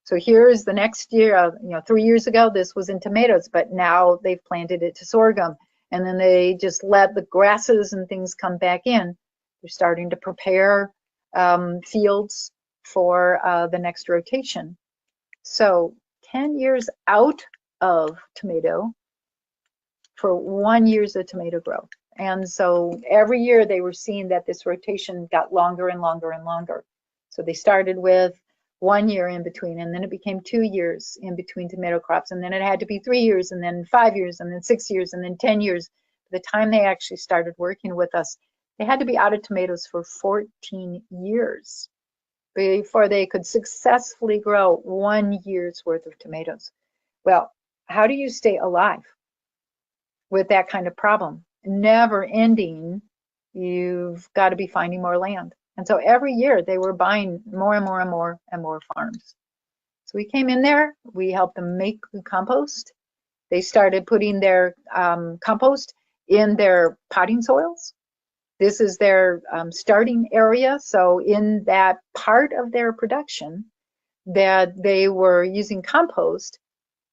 So here's the next year, 3 years ago, this was in tomatoes, but now they've planted it to sorghum, and then they just let the grasses and things come back in. They're starting to prepare fields for the next rotation. So 10 years out of tomato for 1 year's of tomato growth. And so every year they were seeing that this rotation got longer and longer and longer. So they started with 1 year in between, and then it became 2 years in between tomato crops, and then it had to be 3 years, and then 5 years, and then 6 years, and then 10 years. By the time they actually started working with us, they had to be out of tomatoes for 14 years before they could successfully grow 1 year's worth of tomatoes. Well, how do you stay alive with that kind of problem? Never ending, you've got to be finding more land. And so every year they were buying more and more and more and more farms. So we came in there, we helped them make the compost. They started putting their compost in their potting soils. This is their starting area. So in that part of their production that they were using compost,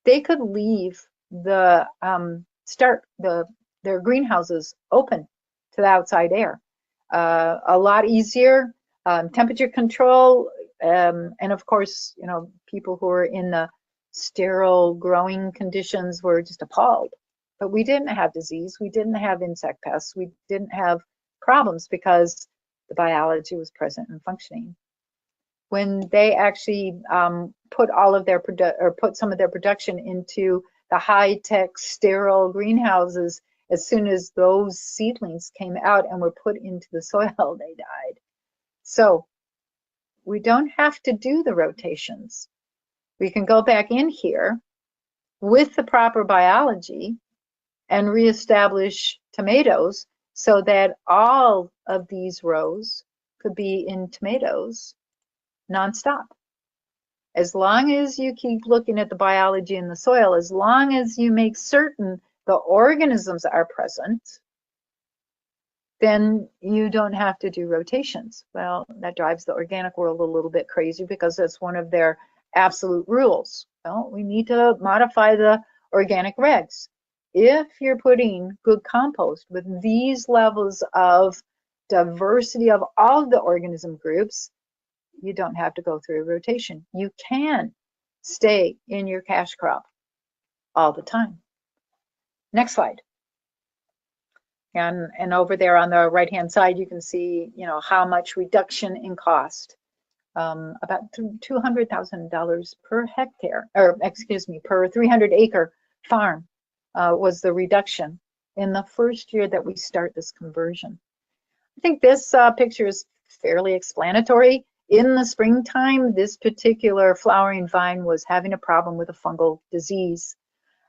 they could leave the their greenhouses open to the outside air. A lot easier, temperature control, and of course, people who are in the sterile growing conditions were just appalled. But we didn't have disease, we didn't have insect pests, we didn't have problems because the biology was present and functioning. When they actually put all of their put some of their production into the high-tech sterile greenhouses, as soon as those seedlings came out and were put into the soil, they died. So we don't have to do the rotations. We can go back in here with the proper biology and reestablish tomatoes so that all of these rows could be in tomatoes nonstop. As long as you keep looking at the biology in the soil, as long as you make certain the organisms are present, then you don't have to do rotations. Well, that drives the organic world a little bit crazy because that's one of their absolute rules. Well, we need to modify the organic regs. If you're putting good compost with these levels of diversity of all of the organism groups, you don't have to go through a rotation. You can stay in your cash crop all the time. Next slide. And over there on the right-hand side, you can see, how much reduction in cost about $200,000 per hectare, or excuse me, per 300-acre farm was the reduction in the first year that we start this conversion. I think this picture is fairly explanatory. In the springtime, this particular flowering vine was having a problem with a fungal disease.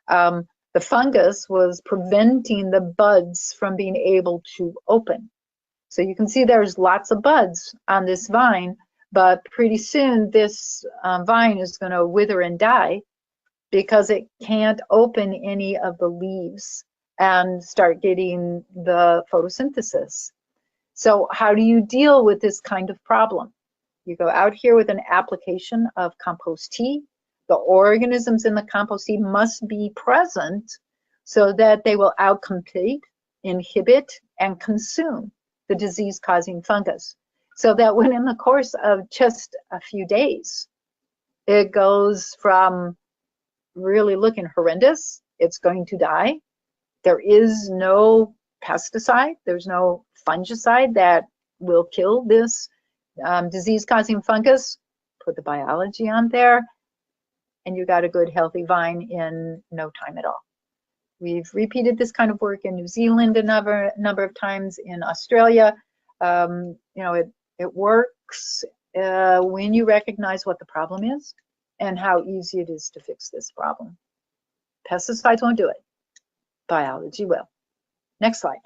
The fungus was preventing the buds from being able to open. So you can see there's lots of buds on this vine, but pretty soon this vine is going to wither and die because it can't open any of the leaves and start getting the photosynthesis. So how do you deal with this kind of problem? You go out here with an application of compost tea. The organisms in the compost tea must be present so that they will outcompete, inhibit, and consume the disease-causing fungus. So that when in the course of just a few days, it goes from really looking horrendous, it's going to die. There is no pesticide, there's no fungicide that will kill this disease-causing fungus. Put the biology on there, and you got a good, healthy vine in no time at all. We've repeated this kind of work in New Zealand a number of times, in Australia. You know, it works when you recognize what the problem is and how easy it is to fix this problem. Pesticides won't do it. Biology will. Next slide.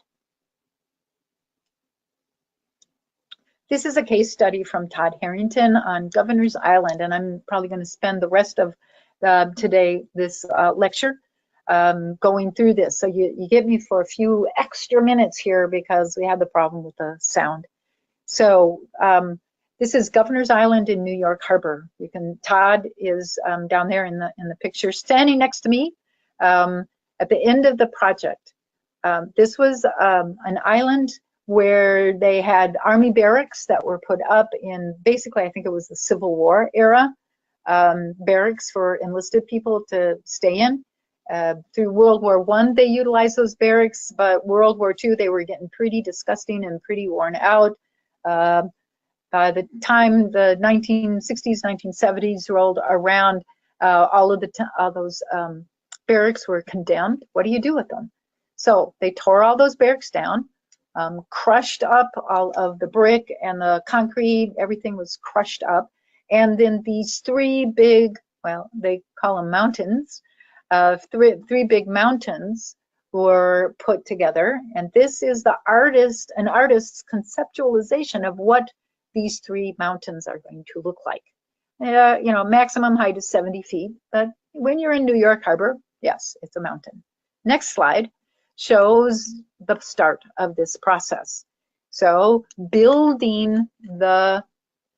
This is a case study from Todd Harrington on Governor's Island, and I'm probably going to spend the rest of today, this lecture, going through this. So you get me for a few extra minutes here because we had the problem with the sound. So this is Governor's Island in New York Harbor. Todd is down there in the picture, standing next to me at the end of the project. This was an island where they had army barracks that were put up in, basically, I think it was the Civil War era, barracks for enlisted people to stay in. Through World War I, they utilized those barracks, but World War II, they were getting pretty disgusting and pretty worn out. By the time the 1960s, 1970s rolled around, all those barracks were condemned. What do you do with them? So they tore all those barracks down, crushed up all of the brick and the concrete, everything was crushed up. And then these three big, well, they call them mountains, three big mountains were put together. And this is an artist's conceptualization of what these three mountains are going to look like. You know, maximum height is 70 feet, but when you're in New York Harbor, yes, it's a mountain. Next slide shows the start of this process. So building the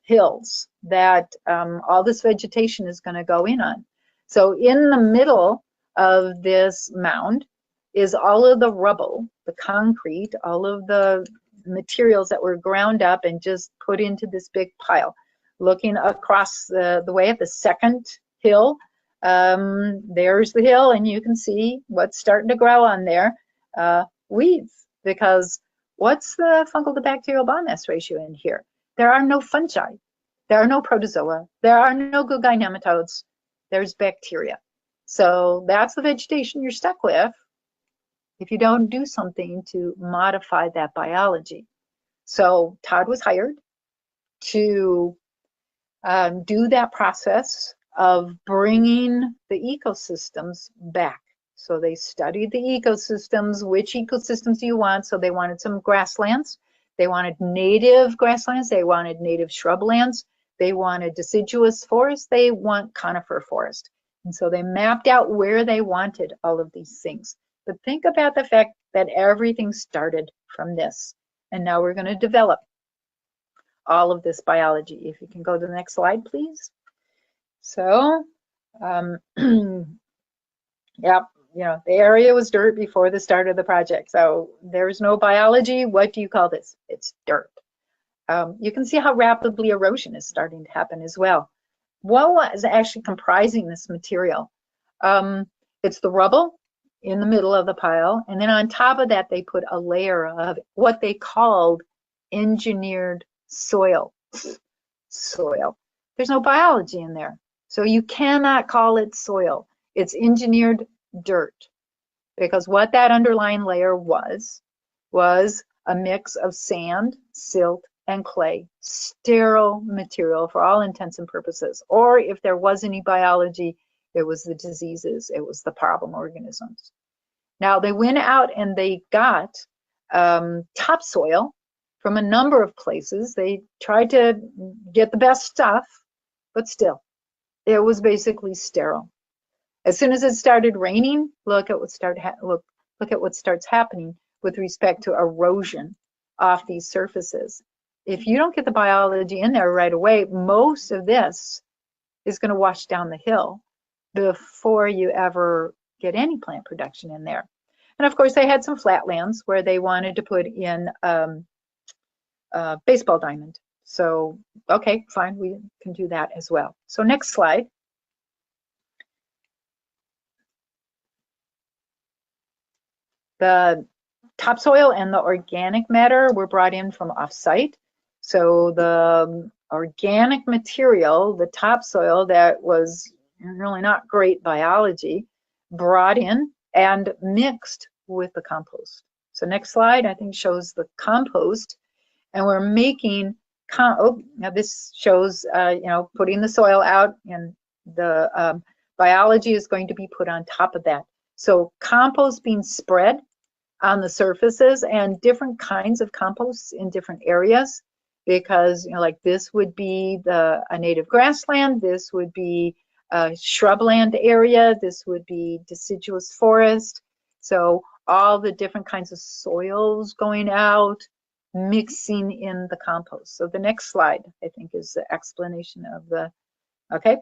hills that all this vegetation is going to go in on. So in the middle of this mound is all of the rubble, the concrete, all of the materials that were ground up and just put into this big pile. Looking across the way at the second hill, there's the hill, and you can see what's starting to grow on there. Weeds, because what's the fungal to bacterial bond mass ratio in here? There are no fungi, there are no protozoa, there are no good guy nematodes, there's bacteria. So that's the vegetation you're stuck with if you don't do something to modify that biology. So Todd was hired to do that process of bringing the ecosystems back. So they studied the ecosystems. Which ecosystems do you want? So they wanted some grasslands. They wanted native grasslands. They wanted native shrublands. They wanted deciduous forest. They want conifer forest. And so they mapped out where they wanted all of these things. But think about the fact that everything started from this. And now we're going to develop all of this biology. If you can go to the next slide, please. So, yep, you know, the area was dirt before the start of the project. So there's no biology. What do you call this? It's dirt. You can see how rapidly erosion is starting to happen as well. What is actually comprising this material? It's the rubble in the middle of the pile, and then on top of that they put a layer of what they called engineered soil. soil. There's no biology in there. So you cannot call it soil. It's engineered dirt, because what that underlying layer was a mix of sand, silt, and clay, sterile material for all intents and purposes. Or if there was any biology, it was the diseases, it was the problem organisms. Now they went out and they got topsoil from a number of places. They tried to get the best stuff, but still, it was basically sterile. As soon as it started raining, look at what starts happening with respect to erosion off these surfaces. If you don't get the biology in there right away, most of this is going to wash down the hill before you ever get any plant production in there. And of course, they had some flatlands where they wanted to put in baseball diamond. So, okay, fine, we can do that as well. So next slide. The topsoil and the organic matter were brought in from offsite. So the organic material, the topsoil that was really not great biology, brought in and mixed with the compost. So next slide, I think, shows the compost. And we're making, now this shows, putting the soil out, and the biology is going to be put on top of that. So compost being spread on the surfaces, and different kinds of composts in different areas, because like this would be a native grassland, this would be a shrubland area, this would be deciduous forest. So all the different kinds of soils going out, mixing in the compost. So the next slide, I think, is the explanation of the, okay.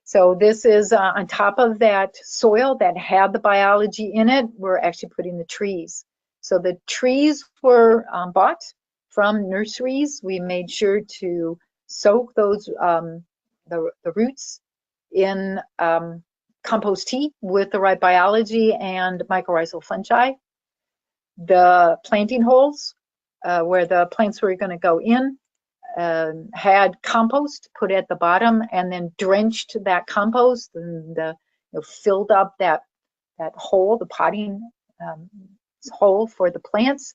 So this is on top of that soil that had the biology in it, we're actually putting the trees. So the trees were bought from nurseries. We made sure to soak those, the roots in compost tea with the right biology and mycorrhizal fungi. The planting holes where the plants were going to go in had compost put at the bottom, and then drenched that compost and filled up that hole, the potting hole for the plants,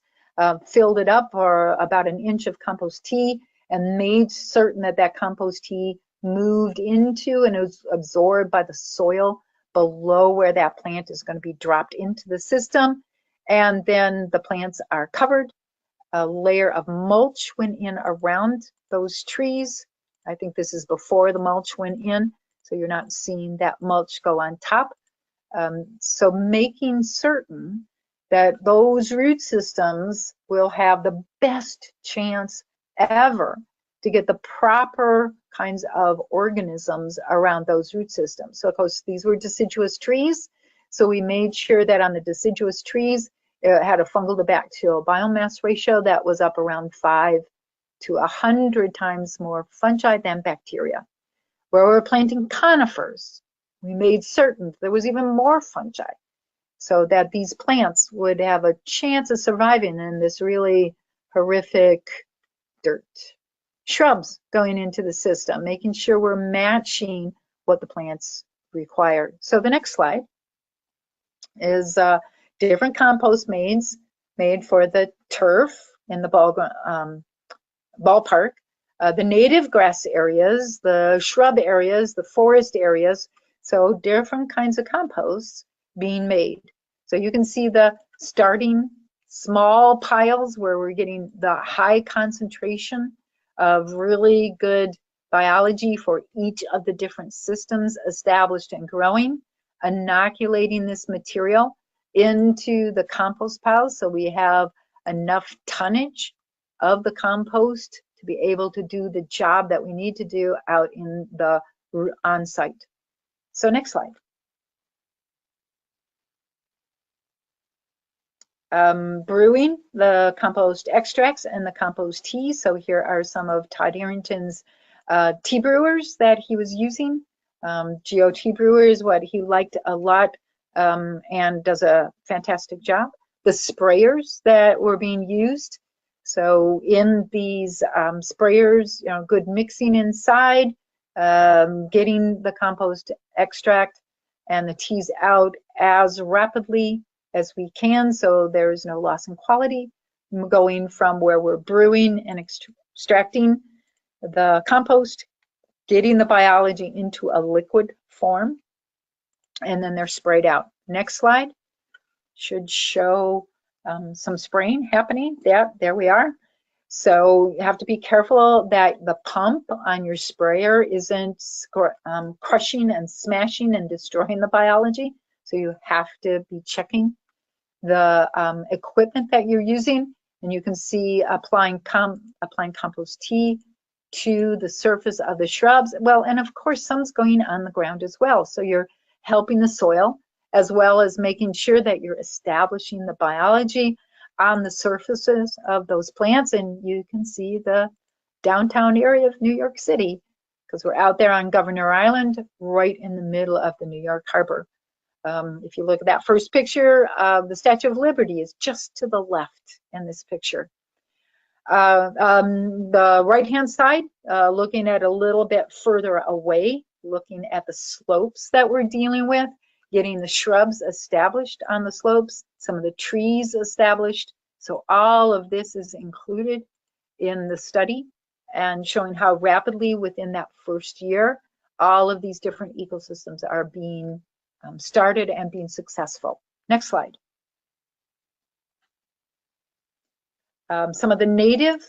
filled it up for about 1 inch of compost tea, and made certain that that compost tea moved into and it was absorbed by the soil below where that plant is going to be dropped into the system. And then the plants are covered. A layer of mulch went in around those trees. I think this is before the mulch went in, so you're not seeing that mulch go on top. So making certain that those root systems will have the best chance ever to get the proper kinds of organisms around those root systems. So of course, these were deciduous trees, so we made sure that on the deciduous trees, it had a fungal to bacterial biomass ratio that was up around 5 to 100 times more fungi than bacteria. Where we're planting conifers, we made certain there was even more fungi, so that these plants would have a chance of surviving in this really horrific dirt. Shrubs going into the system, making sure we're matching what the plants require. So the next slide is different compost made for the turf in the ballpark, the native grass areas, the shrub areas, the forest areas. So different kinds of composts being made. So you can see the starting small piles where we're getting the high concentration of really good biology for each of the different systems established and growing, inoculating this material into the compost piles so we have enough tonnage of the compost to be able to do the job that we need to do out in the on-site. So next slide. Brewing the compost extracts and the compost tea. So here are some of Todd Arrington's tea brewers that he was using. Geo tea brewer is what he liked a lot, and does a fantastic job. The sprayers that were being used. So in these sprayers, good mixing inside, getting the compost extract and the teas out as rapidly as we can so there is no loss in quality, going from where we're brewing and extracting the compost, getting the biology into a liquid form, and then they're sprayed out. Next slide should show some spraying happening. Yeah, there we are. So you have to be careful that the pump on your sprayer isn't crushing and smashing and destroying the biology. So you have to be checking the equipment that you're using, and you can see applying compost tea to the surface of the shrubs. Well, and of course, some's going on the ground as well. So you're helping the soil as well as making sure that you're establishing the biology on the surfaces of those plants. And you can see the downtown area of New York City because we're out there on Governor Island, right in the middle of the New York Harbor. If you look at that first picture, the Statue of Liberty is just to the left in this picture. The right-hand side, looking at a little bit further away, looking at the slopes that we're dealing with, getting the shrubs established on the slopes, some of the trees established. So all of this is included in the study and showing how rapidly within that first year, all of these different ecosystems are being started and being successful. Next slide. Some of the native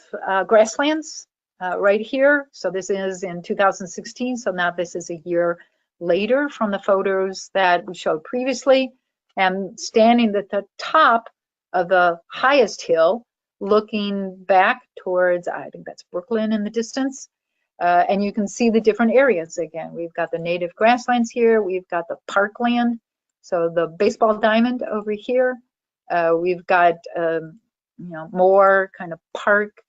grasslands right here. So this is in 2016. So now this is a year later from the photos that we showed previously. And standing at the top of the highest hill, looking back towards, I think that's Brooklyn in the distance. And you can see the different areas again. We've got the native grasslands here. We've got the parkland. So the baseball diamond over here. We've got more kind of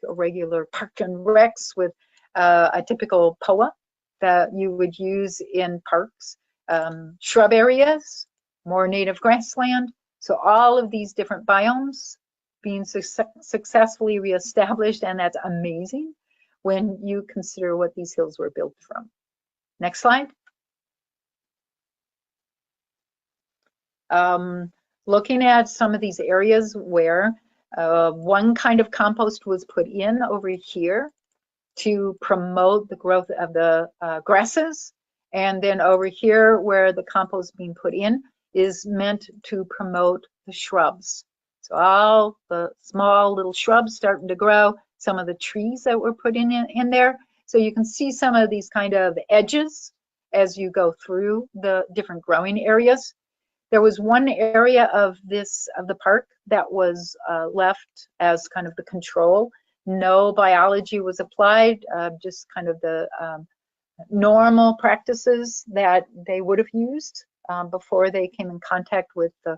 regular park and recs with a typical POA that you would use in parks, shrub areas, more native grassland. So all of these different biomes being successfully reestablished, and that's amazing when you consider what these hills were built from. Next slide. Looking at some of these areas where one kind of compost was put in over here to promote the growth of the grasses. And then over here where the compost being put in is meant to promote the shrubs. So all the small little shrubs starting to grow, some of the trees that were put in there. So you can see some of these kind of edges as you go through the different growing areas. There was one area of the park that was left as kind of the control. No biology was applied, just kind of the normal practices that they would have used before they came in contact with the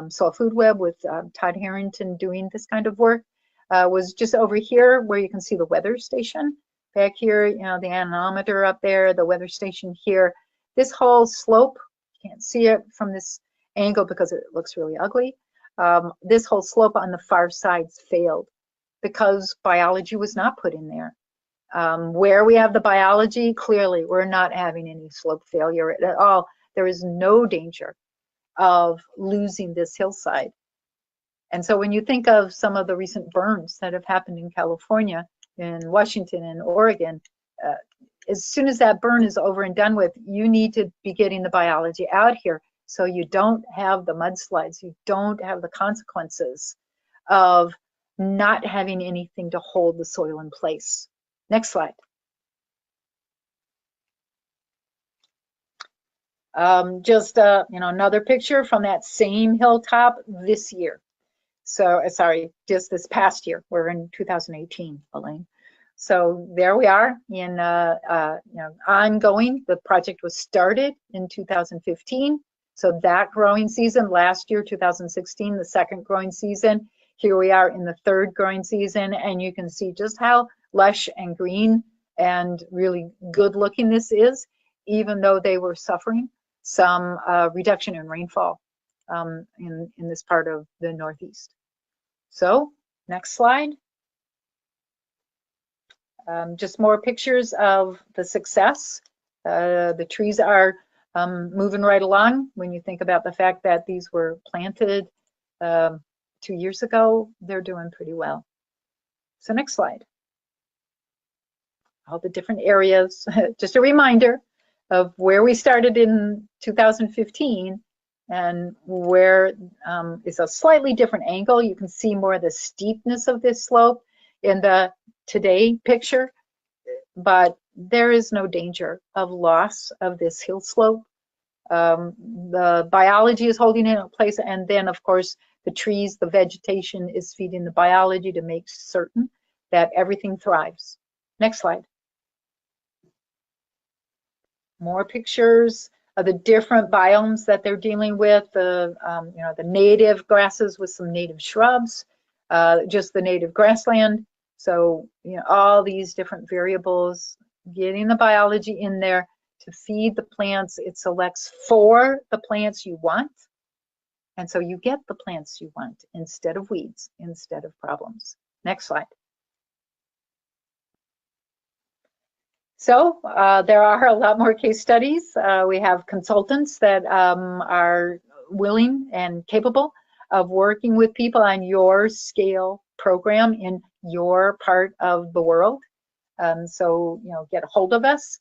Soil Food Web with Todd Harrington doing this kind of work. Was just over here where you can see the weather station. Back here, the anemometer up there, the weather station here. This whole slope, you can't see it from this angle because it looks really ugly. This whole slope on the far sides failed because biology was not put in there. Where we have the biology, clearly we're not having any slope failure at all. There is no danger of losing this hillside. And so when you think of some of the recent burns that have happened in California, in Washington and Oregon, as soon as that burn is over and done with, you need to be getting the biology out here so you don't have the mudslides, you don't have the consequences of not having anything to hold the soil in place. Next slide. Just another picture from that same hilltop this year. So sorry, just this past year. We're in 2018, Elaine. So there we are in ongoing. The project was started in 2015. So that growing season last year, 2016, the second growing season. Here we are in the third growing season, and you can see just how lush and green and really good looking this is, even though they were suffering some reduction in rainfall in this part of the Northeast. So next slide. Just more pictures of the success. The trees are moving right along. When you think about the fact that these were planted 2 years ago, they're doing pretty well. So next slide. All the different areas. Just a reminder of where we started in 2015 and where is a slightly different angle. You can see more of the steepness of this slope in the today picture, but there is no danger of loss of this hill slope. The biology is holding it in place, and then of course the trees, the vegetation is feeding the biology to make certain that everything thrives. Next slide. More pictures of the different biomes that they're dealing with, the native grasses with some native shrubs, just the native grassland. So, all these different variables, getting the biology in there to feed the plants. It selects for the plants you want. And so you get the plants you want instead of weeds, instead of problems. Next slide. So there are a lot more case studies. We have consultants that are willing and capable of working with people on your scale program in your part of the world. So, get a hold of us.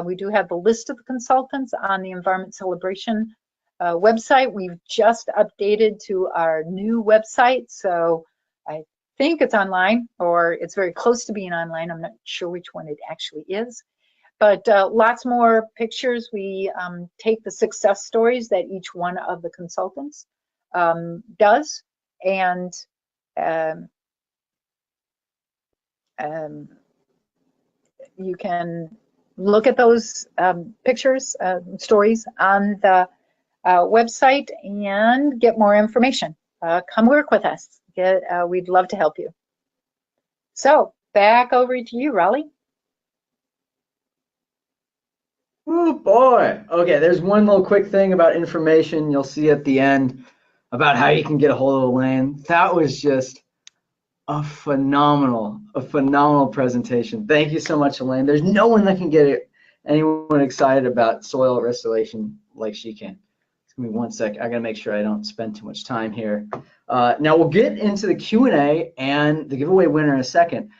We do have the list of the consultants on the Environment Celebration website. We've just updated to our new website. So I think it's online, or it's very close to being online. I'm not sure which one it actually is, but lots more pictures. We take the success stories that each one of the consultants does, and you can look at those pictures, stories on the website and get more information. Come work with us. We'd love to help you. So back over to you, Raleigh. Oh boy. Okay, there's one little quick thing about information you'll see at the end about how you can get a hold of Elaine. That was just a phenomenal presentation. Thank you so much, Elaine. There's no one that can get anyone excited about soil restoration like she can. Give me 1 sec. I gotta make sure I don't spend too much time here. Now we'll get into the Q&A and the giveaway winner in a second.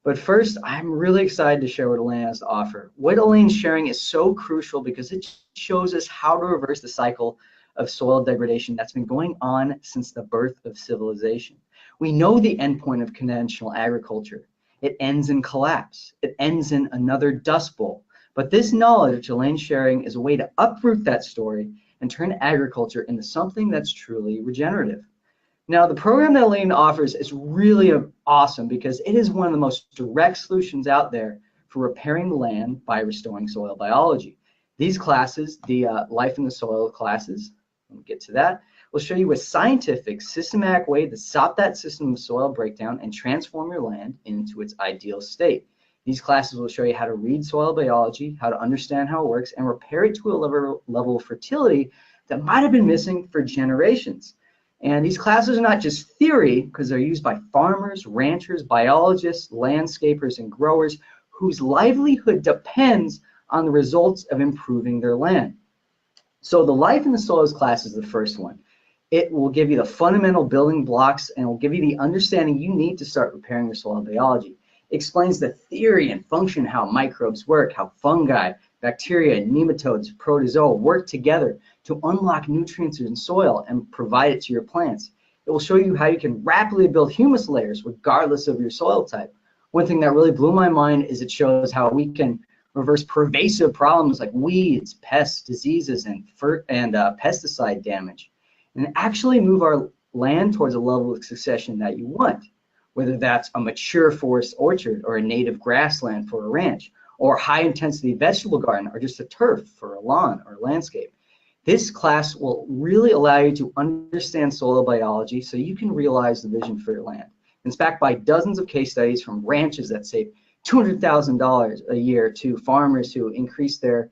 But first, I'm really excited to share what Elaine has to offer. What Elaine's sharing is so crucial because it shows us how to reverse the cycle of soil degradation that's been going on since the birth of civilization. We know the endpoint of conventional agriculture. It ends in collapse. It ends in another dust bowl. But this knowledge which Elaine's sharing is a way to uproot that story and turn agriculture into something that's truly regenerative. Now, the program that Elaine offers is really awesome because it is one of the most direct solutions out there for repairing the land by restoring soil biology. These classes, the Life in the Soil classes, we'll get to that, will show you a scientific, systematic way to stop that system of soil breakdown and transform your land into its ideal state. These classes will show you how to read soil biology, how to understand how it works, and repair it to a level of fertility that might have been missing for generations. And these classes are not just theory, because they're used by farmers, ranchers, biologists, landscapers, and growers whose livelihood depends on the results of improving their land. So the Life in the Soils class is the first one. It will give you the fundamental building blocks and will give you the understanding you need to start repairing your soil biology. It explains the theory and function, how microbes work, how fungi, bacteria, nematodes, protozoa work together to unlock nutrients in soil and provide it to your plants. It will show you how you can rapidly build humus layers regardless of your soil type. One thing that really blew my mind is it shows how we can reverse pervasive problems like weeds, pests, diseases, and pesticide damage, and actually move our land towards a level of succession that you want, whether that's a mature forest orchard or a native grassland for a ranch, or a high-intensity vegetable garden, or just a turf for a lawn or landscape. This class will really allow you to understand soil biology so you can realize the vision for your land. It's backed by dozens of case studies from ranches that save $200,000 a year to farmers who increase their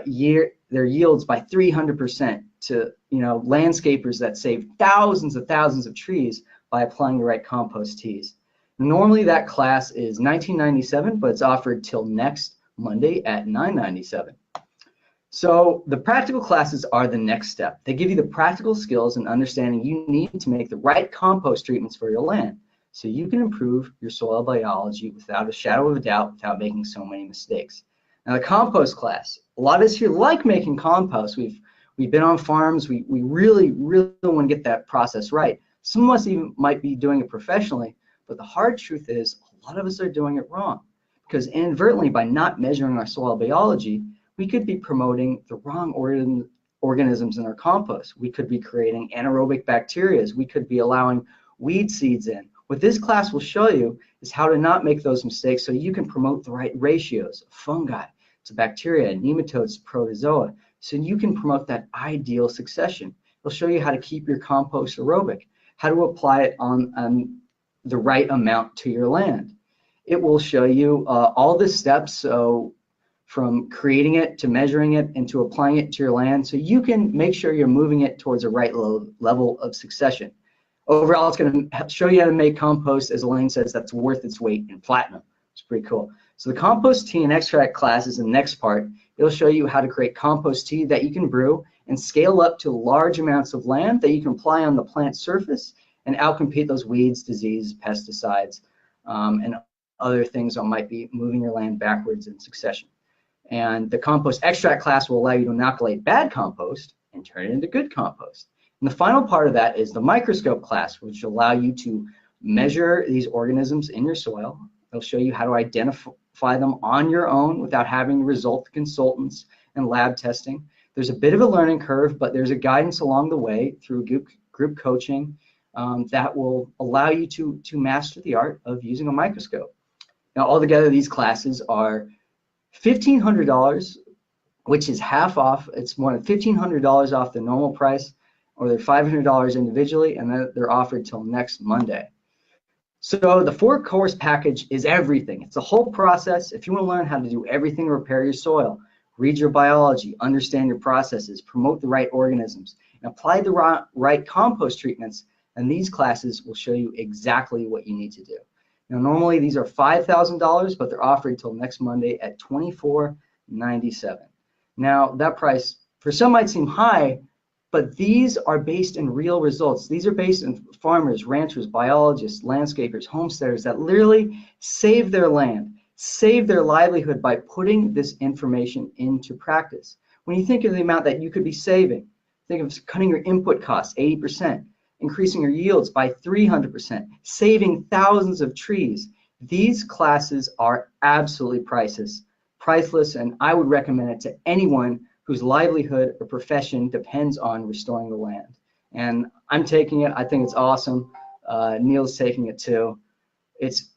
yields by 300%, to landscapers that save thousands of trees by applying the right compost teas. Normally that class is $19.97, but it's offered till next Monday at $9.97. So the practical classes are the next step. They give you the practical skills and understanding you need to make the right compost treatments for your land, so you can improve your soil biology without a shadow of a doubt, without making so many mistakes. Now the compost class, a lot of us here like making compost. We've been on farms. We really want to get that process right. Some of us even might be doing it professionally, but the hard truth is a lot of us are doing it wrong, because inadvertently, by not measuring our soil biology, we could be promoting the wrong organisms in our compost. We could be creating anaerobic bacteria. We could be allowing weed seeds in. What this class will show you is how to not make those mistakes, so you can promote the right ratios of fungi to bacteria, nematodes to protozoa, so you can promote that ideal succession. It'll show you how to keep your compost aerobic, how to apply it on the right amount to your land. It will show you all the steps, so from creating it to measuring it and to applying it to your land, so you can make sure you're moving it towards a right level of succession. Overall, it's going to show you how to make compost, as Elaine says, that's worth its weight in platinum. It's pretty cool. So the compost tea and extract class is the next part. It'll show you how to create compost tea that you can brew and scale up to large amounts of land that you can apply on the plant surface and outcompete those weeds, disease, pesticides, and other things that might be moving your land backwards in succession. And the compost extract class will allow you to inoculate bad compost and turn it into good compost. And the final part of that is the microscope class, which will allow you to measure these organisms in your soil. It'll show you how to identify them on your own without having to resort to consultants and lab testing. There's a bit of a learning curve, but there's a guidance along the way through group coaching that will allow you to master the art of using a microscope. Now, altogether, these classes are $1,500, which is half off. It's more than $1,500 off the normal price, or they're $500 individually, and they're offered till next Monday. So the 4-course package is everything. It's a whole process. If you want to learn how to do everything to repair your soil, read your biology, understand your processes, promote the right organisms, and apply the right compost treatments, and these classes will show you exactly what you need to do. Now, normally these are $5,000, but they're offered until next Monday at $24.97. Now, that price for some might seem high, but these are based in real results. These are based on farmers, ranchers, biologists, landscapers, homesteaders that literally save their land, save their livelihood by putting this information into practice. When you think of the amount that you could be saving, think of cutting your input costs 80%. Increasing your yields by 300%, saving thousands of trees. These classes are absolutely priceless, and I would recommend it to anyone whose livelihood or profession depends on restoring the land. And I'm taking it. I think it's awesome. Neil's taking it too.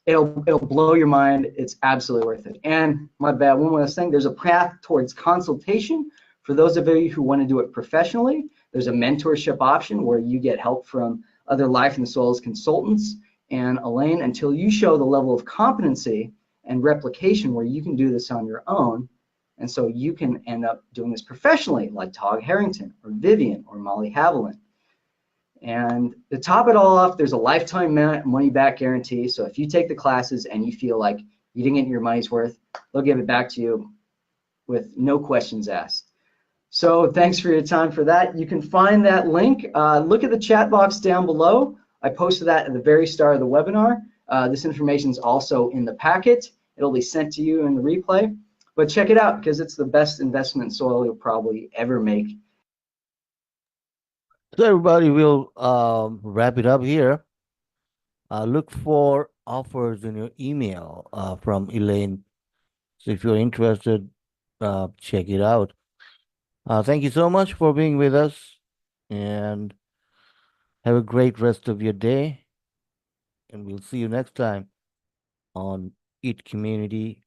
It'll blow your mind. It's absolutely worth it. And my bad, one more thing, there's a path towards consultation for those of you who want to do it professionally. There's a mentorship option where you get help from other Life in the Soils consultants and Elaine until you show the level of competency and replication where you can do this on your own. And so you can end up doing this professionally, like Todd Harrington or Vivian or Molly Haviland. And to top it all off, there's a lifetime money back guarantee. So if you take the classes and you feel like you didn't get your money's worth, they'll give it back to you with no questions asked. So thanks for your time for that. You can find that link. Look at the chat box down below. I posted that at the very start of the webinar. This information is also in the packet. It'll be sent to you in the replay. But check it out, because it's the best investment in soil you'll probably ever make. So everybody, we'll wrap it up here. Look for offers in your email from Elaine. So if you're interested, check it out. Thank you so much for being with us, and have a great rest of your day. And we'll see you next time on Eat Community